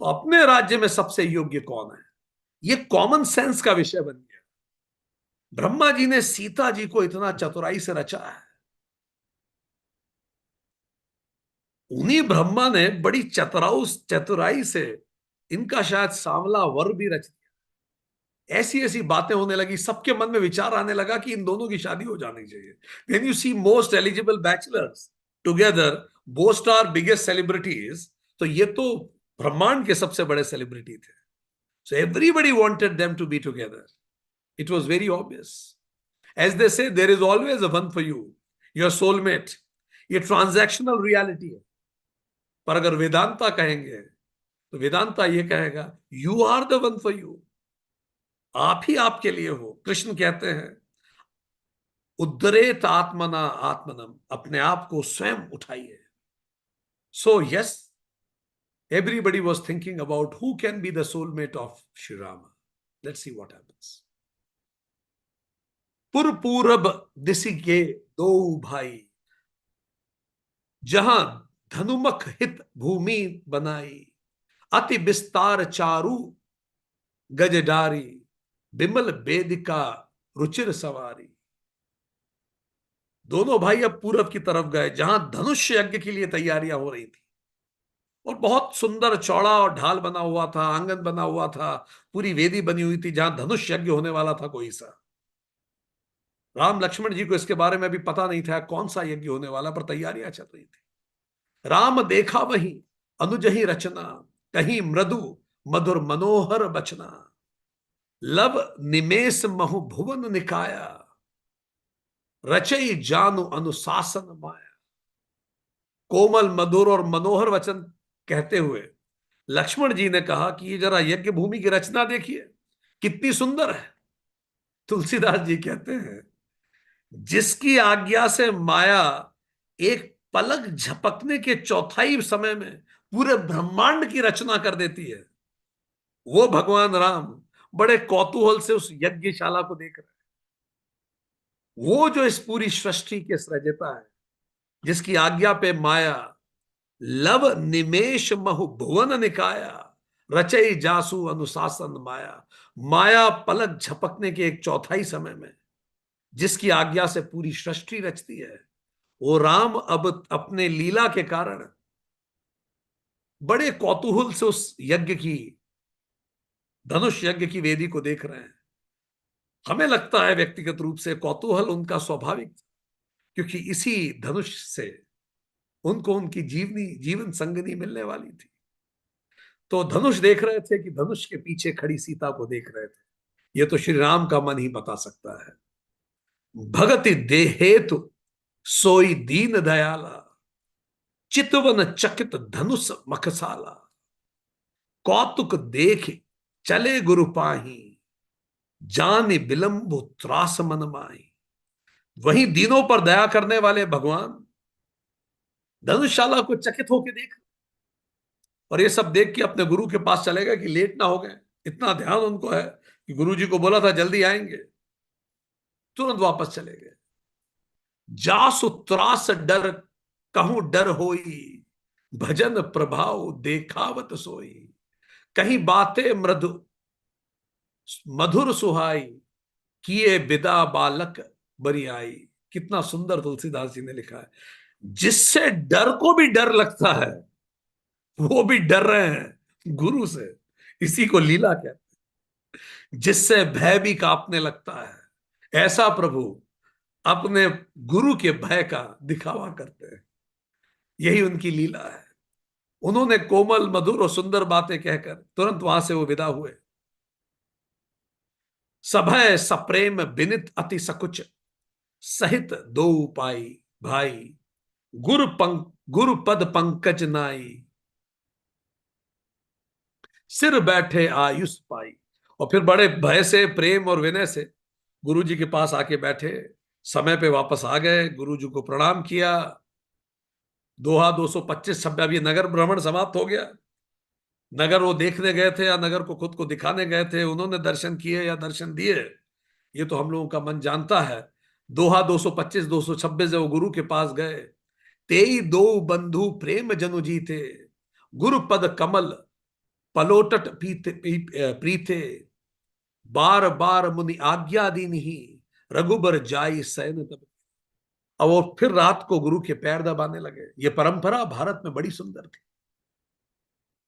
तो अपने राज्य में सबसे योग्य कौन है? ये कॉमन सेंस का विषय बन गया। ब्रह्मा जी ने सीता जी को इतना चतुराई से रचा है, उन्हीं ब्रह्मा ने बड़ी चतुराई से इनका शायद सांवला वर भी रच दिया। ऐसी ऐसी बातें होने लगी, सबके मन में विचार आने लगा कि इन दोनों की शादी हो जानी चाहिए। When you see most eligible bachelors together, both are biggest celebrities, तो ये तो ब्रह्मांड के सबसे बड़े सेलिब्रिटी थे। So everybody wanted them to be together. It was very obvious. As they say, there is always a one for you, your soulmate. ये transactional reality है। पर अगर वेदांता कहेंगे तो वेदांता ये कहेगा, you are the one for you. आप ही आपके लिए हो। कृष्ण कहते हैं, उद्धरेत आत्मना आत्मनम, अपने आप को स्वयं उठाइए। So yes, everybody was thinking about who can be the soulmate of Shri Rama. Let's see what happens. पूरब दिशि के दो भाई, जहां धनुमख हित भूमि बनाई, अति विस्तार चारु गजडारी, बिमल बेदिका रुचिर सवारी। दोनों भाई अब पूरब की तरफ गए, जहां धनुष यज्ञ के लिए तैयारियां हो रही थी, और बहुत सुंदर चौड़ा और ढाल बना हुआ था, आंगन बना हुआ था, पूरी वेदी बनी हुई थी जहां धनुष यज्ञ होने वाला था कोई सा। राम लक्ष्मण जी को इसके बारे में भी पता नहीं था कौन सा यज्ञ होने वाला, पर तैयारियां चल रही थी। राम देखा वही अनुजही रचना, कहीं मृदु मधुर मनोहर बचना, लब निमेष महु भुवन निकाया, रचई जानु अनुशासन माया। कोमल मधुर और मनोहर वचन कहते हुए लक्ष्मण जी ने कहा कि ये जरा यज्ञ भूमि की रचना देखिए, कितनी सुंदर है। तुलसीदास जी कहते हैं, जिसकी आज्ञा से माया एक पलक झपकने के चौथाई समय में पूरे ब्रह्मांड की रचना कर देती है, वो भगवान राम बड़े कौतूहल से उस यज्ञशाला को देख रहे हैं। वो जो इस पूरी सृष्टि के सृजता है, जिसकी आज्ञा पे माया लव निमेष महु भुवन निकाया, रचई जासु अनुशासन माया। माया पलक झपकने के एक चौथाई समय में जिसकी आज्ञा से पूरी सृष्टि रचती है, वो राम अब अपने लीला के कारण बड़े कौतूहल से उस यज्ञ की, धनुष यज्ञ की वेदी को देख रहे हैं। हमें लगता है व्यक्तिगत रूप से कौतूहल उनका स्वाभाविक, क्योंकि इसी धनुष से उनको उनकी जीवन संगनी मिलने वाली थी। तो धनुष देख रहे थे कि धनुष के पीछे खड़ी सीता को देख रहे थे। ये तो श्री राम का मन ही बता सकता है। भगति देहेतु सोई दीन दयाला, चितवन चकित धनुष मखसाला, कौतुक देख चले गुरु पाही, जान बिलंबु त्रास मन माही। वहीं दीनों पर दया करने वाले भगवान धनुषशाला को चकित होकर देख, और ये सब देख के अपने गुरु के पास चले गए कि लेट ना हो गए। इतना ध्यान उनको है कि गुरु जी को बोला था जल्दी आएंगे, तुरंत वापस चले गए। जासु त्रास डर कहूं डर होई, भजन प्रभाव देखावत सोई, कहीं बातें मृदु मधुर सुहाई, किए विदा बालक बरियाई। कितना सुंदर तुलसीदास जी ने लिखा है, जिससे डर को भी डर लगता है वो भी डर रहे हैं गुरु से, इसी को लीला कहते हैं। जिससे भय भी कांपने लगता है, ऐसा प्रभु अपने गुरु के भय का दिखावा करते हैं। यही उनकी लीला है। उन्होंने कोमल मधुर और सुंदर बातें कहकर तुरंत वहां से वो विदा हुए। सभय सप्रेम बिनित अति सकुच, सहित दो पाई भाई, गुरु पद पंकज नाई, सिर बैठे आयुष पाई। और फिर बड़े भय से, प्रेम और विनय से गुरु जी के पास आके बैठे, समय पे वापस आ गए, गुरु जी को प्रणाम किया। दोहा 225 शब्द। अब ये नगर भ्रमण समाप्त हो गया। नगर वो देखने गए थे या नगर को खुद को दिखाने गए थे, उन्होंने दर्शन किए या दर्शन दिए, ये तो हम लोगों का मन जानता है। दोहा 225 226 जब वो गुरु के पास गए, तेई दो बंधु प्रेम जनु जी थे, गुरु पद कमल पलोटट प्रीते, बार बार मुनि आज्ञा दी नहीं, रघुबर जाई सैन तब। अब वो फिर रात को गुरु के पैर दबाने लगे। ये परंपरा भारत में बड़ी सुंदर थी।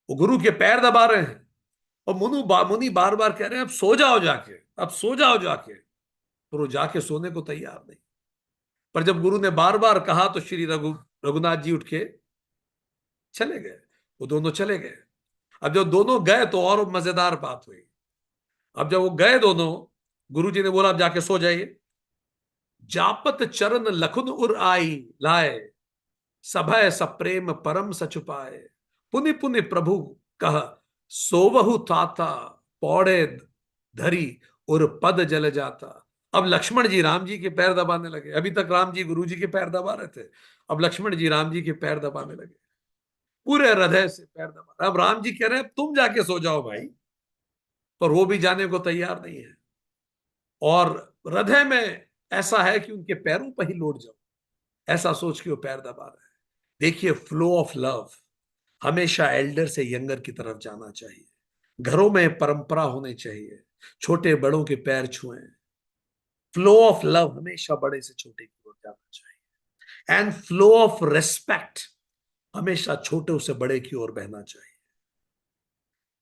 वो गुरु के पैर दबा रहे हैं और मुनि बार बार कह रहे हैं अब सो जाओ जाके, अब सो जाओ जाके, पर वो जाके सोने को तैयार नहीं। पर जब गुरु ने बार बार कहा तो श्री रघुनाथ जी उठ के चले गए। वो दोनों चले गए। अब जब दोनों गए तो और मजेदार बात हुई। अब जब वो गए दोनों, गुरुजी ने बोला अब जाके सो जाइए। जापत चरण लखुन उर आई लाए, सभय सप्रेम परम सचुपाए। पुनि पुनि प्रभु कह सोवहु ताता, पौड़े धरी और पद जल जाता। अब लक्ष्मण जी राम जी के पैर दबाने लगे। अभी तक राम जी गुरु जी के पैर दबा रहे थे, अब लक्ष्मण जी राम जी के पैर दबाने लगे, पूरे हृदय से पैर दबा रहे। अब राम जी कह रहे हैं तुम जाके सो जाओ भाई, पर वो भी जाने को तैयार नहीं है। और हृदय में ऐसा है कि उनके पैरों पर ही लौट जाओ, ऐसा सोच के वो पैर दबा रहे हैं। देखिए, फ्लो ऑफ लव हमेशा एल्डर से यंगर की तरफ जाना चाहिए। घरों में परंपरा होनी चाहिए, छोटे बड़ों के पैर छुएं। फ्लो ऑफ लव हमेशा बड़े से छोटे की ओर जाना चाहिए। एंड फ्लो ऑफ रेस्पेक्ट हमेशा छोटे से बड़े की ओर बहना चाहिए।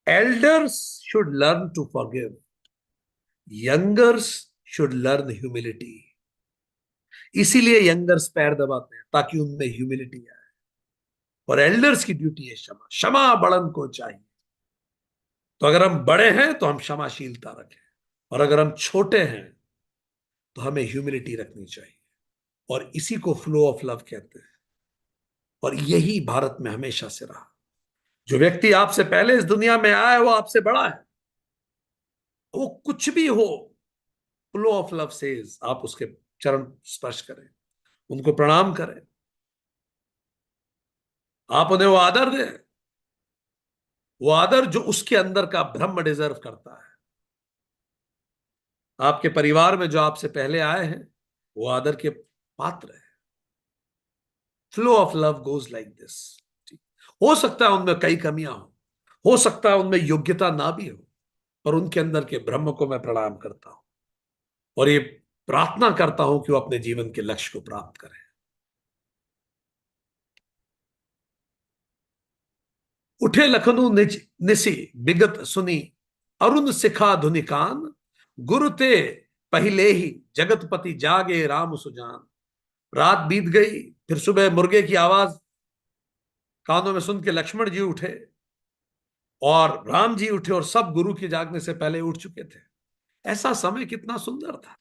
Elders should learn to forgive, youngers should learn humility. इसीलिए यंगर्स पैर दबाते हैं, ताकि उनमें ह्यूमिलिटी आए। और एल्डर्स की ड्यूटी है क्षमा, क्षमा बड़न को चाहिए। तो अगर हम बड़े हैं तो हम क्षमाशीलता रखें, और अगर हम छोटे हैं तो हमें ह्यूमिलिटी रखनी चाहिए। और इसी को फ्लो ऑफ लव कहते हैं। और यही भारत में हमेशा से रहा। जो व्यक्ति आपसे पहले इस दुनिया में आया है वो आपसे बड़ा है, वो कुछ भी हो, फ्लो ऑफ लव सेज आप उसके चरण स्पर्श करें, उनको प्रणाम करें, आप उन्हें वो आदर दें, वो आदर जो उसके अंदर का ब्रह्म डिजर्व करता है। आपके परिवार में जो आपसे पहले आए हैं वो आदर के पात्र है। Flow of love goes like this. हो सकता है उनमें कई कमियां हो सकता है उनमें योग्यता ना भी हो, पर उनके अंदर के ब्रह्म को मैं प्रणाम करता हूं, और ये प्रार्थना करता हूं कि वो अपने जीवन के लक्ष्य को प्राप्त करें। उठे लखनऊ निसी विगत सुनी, अरुण सिखा धुनिकान, गुरु ते पहले ही जगतपति जागे राम सुजान। रात बीत गई, फिर सुबह मुर्गे की आवाज कानों में सुन के लक्ष्मण जी उठे, और राम जी उठे, और सब गुरु के जागने से पहले उठ चुके थे। ऐसा समय कितना सुंदर था।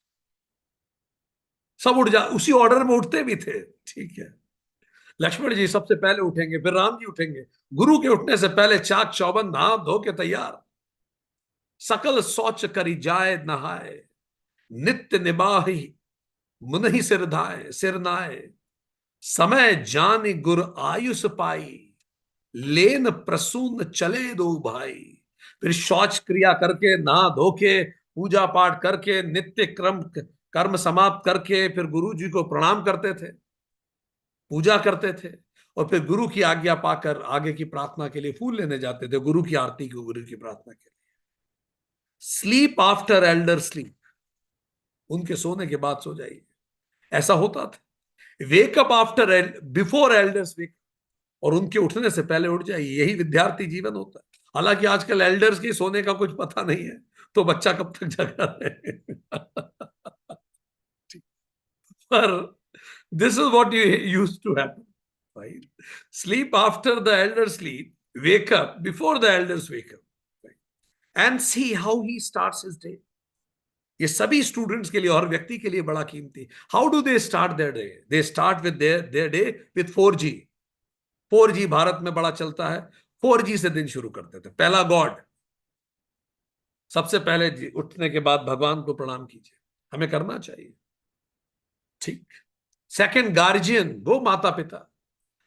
सब उठ जा उसी ऑर्डर में उठते भी थे, ठीक है। लक्ष्मण जी सबसे पहले उठेंगे, फिर राम जी उठेंगे। गुरु के उठने से पहले चाक चौबंद नहा धो के तैयार, सकल सोच करी जाए नहाए, नित्य निबाही मुनहि सिर धाए सिर नाए, समय जान गुर आयुष पाई, लेन प्रसून चले दो भाई। फिर शौच क्रिया करके, नहा धो के, पूजा पाठ करके, नित्य क्रम कर्म समाप्त करके, फिर गुरु जी को प्रणाम करते थे, पूजा करते थे, और फिर गुरु की आज्ञा पाकर आगे की प्रार्थना के लिए फूल लेने जाते थे, गुरु की आरती को, गुरु की प्रार्थना के लिए। स्लीप आफ्टर एल्डर स्लीप, उनके सोने के बाद सो जाइए, ऐसा होता था। वेकअप आफ्टर बिफोर एल्डर्स वेक, और उनके उठने से पहले उठ जाइए। यही विद्यार्थी जीवन होता है। हालांकि आजकल एल्डर्स की सोने का कुछ पता नहीं है, तो बच्चा कब तक जगा रहे। पर this is what you used to happen, right? Sleep after the elders sleep, wake up before the elders wake up, right? And see how he starts his day. ये सभी स्टूडेंट्स के लिए और व्यक्ति के लिए बड़ा कीमती। How do they start their day? They start with their day with 4G। 4G Bharat में बड़ा चलता है। 4G से दिन शुरू करते थे। पहला गॉड, सबसे पहले उठने के बाद भगवान को प्रणाम कीजिए, हमें करना चाहिए, ठीक। सेकंड गार्जियन, वो माता पिता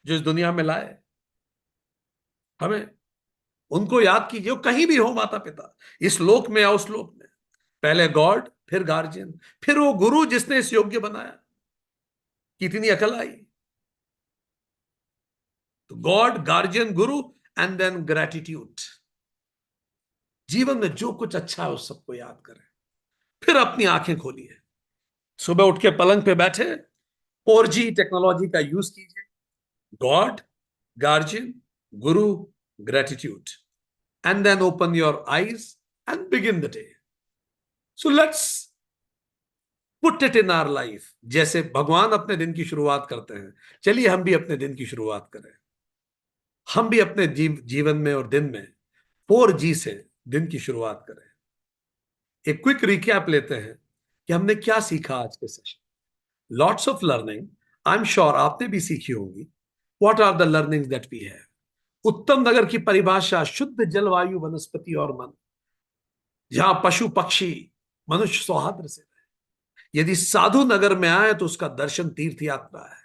जो इस दुनिया में लाए हमें, उनको याद कीजिए, कहीं भी हो माता पिता, इस लोक में या उस लोक में। पहले गॉड, फिर गार्जियन, फिर वो गुरु जिसने इस योग्य बनाया। कितनी अकल आई। तो God, guardian, Guru, and then gratitude. जीवन में जो कुछ अच्छा है उस सबको याद करें, फिर अपनी आंखें खोलिए, सुबह उठ के पलंग पे बैठे, 4G टेक्नोलॉजी का यूज कीजिए। God, guardian, guru, gratitude, and then open your eyes and begin the day. So let's put it in our life. जैसे भगवान अपने दिन की शुरुआत करते हैं, चलिए हम भी अपने दिन की शुरुआत करें। हम भी अपने जीवन में और दिन में 4G से दिन की शुरुआत करें। एक क्विक रिकैप लेते हैं कि हमने क्या सीखा आज के session. Lots of learning, I am sure आपने भी सीखी होगी। What are the learnings that we have? Uttam Nagar की परिभाषा शुद्ध जलवायु, वनस्पति और मन, जहां पशु पक्षी मनुष्य सौहार्द से रहे। यदि साधु नगर में आए तो उसका दर्शन तीर्थ यात्रा है।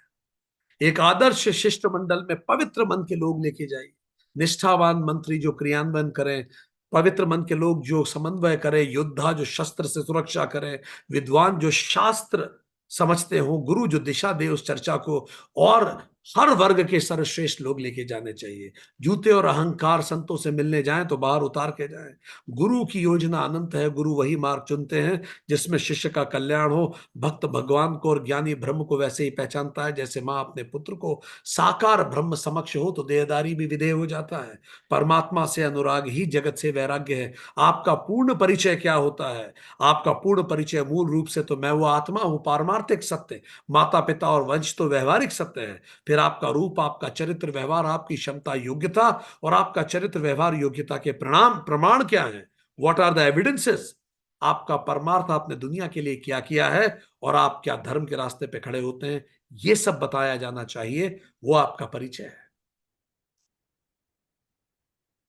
एक आदर्श शिष्टमंडल में पवित्र मन के लोग लेके जाइए, निष्ठावान मंत्री जो क्रियान्वयन करें, पवित्र मन के लोग जो समन्वय करें, योद्धा जो शस्त्र से सुरक्षा करें, विद्वान जो शास्त्र समझते हो, गुरु जो दिशा दे उस चर्चा को, और हर वर्ग के सर्वश्रेष्ठ लोग लेके जाने चाहिए। जूते और अहंकार संतों से मिलने जाएं तो बाहर उतार के जाएं। गुरु की योजना अनंत है, गुरु वही मार्ग चुनते हैं जिसमें शिष्य का कल्याण हो। भक्त भगवान को और ज्ञानी ब्रह्म को वैसे ही पहचानता है जैसे माँ अपने पुत्र को। साकार ब्रह्म समक्ष हो तो देहदारी भी विधेय हो जाता है। परमात्मा से अनुराग ही जगत से वैराग्य है। आपका पूर्ण परिचय क्या होता है? आपका पूर्ण परिचय मूल रूप से तो मैं वो आत्मा हूं, पारमार्थिक सत्य। माता पिता और वंश तो व्यवहारिक सत्य है। फिर आपका रूप, आपका चरित्र व्यवहार, आपकी क्षमता योग्यता, और आपका चरित्र व्यवहार योग्यता के प्रमाण क्या है? What are the evidences? आपका परमार्थ आपने दुनिया के लिए क्या किया है, और आप क्या धर्म के रास्ते पे खड़े होते हैं, ये सब बताया जाना चाहिए। वो आपका परिचय है।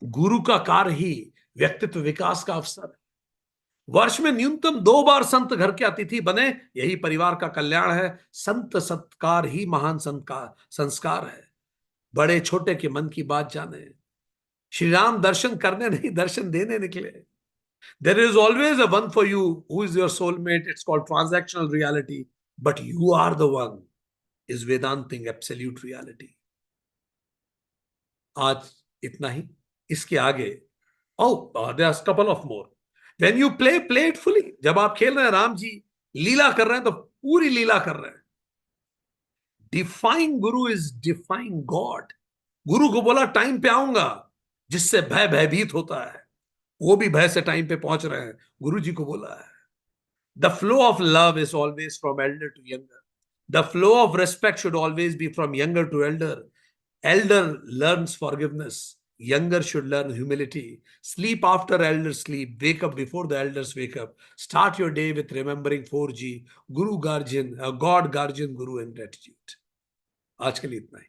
गुरु का कार्य ही व्यक्तित्व विकास का अवसर है। वर्ष में न्यूनतम 2 बार संत घर के अतिथि बने, यही परिवार का कल्याण है। संत सत्कार ही महान संस्कार है। बड़े छोटे के मन की बात जाने। श्री राम दर्शन करने नहीं, दर्शन देने निकले। There is always a one for you who is your soulmate. It's called transactional reality. But you are the one is Vedanting absolute reality. आज इतना ही। इसके आगे there's couple of more. When you play it fully. जब आप खेल रहे हैं, राम जी लीला कर रहे हैं तो पूरी लीला कर रहे हैं। Defying Guru is defying God. गुरु को बोला टाइम पे आऊंगा, जिससे भयभीत होता है, वो भी भय से टाइम पे पहुंच रहे हैं। गुरु जी को बोला है the flow of love is always from elder to younger. The flow of respect should always be from younger to elder. Elder learns forgiveness. Younger should learn humility. Sleep after elders sleep. Wake up before the elders wake up. Start your day with remembering 4G. Guru Guardian, God Guardian, Guru and gratitude. आज के लिए इतना ही।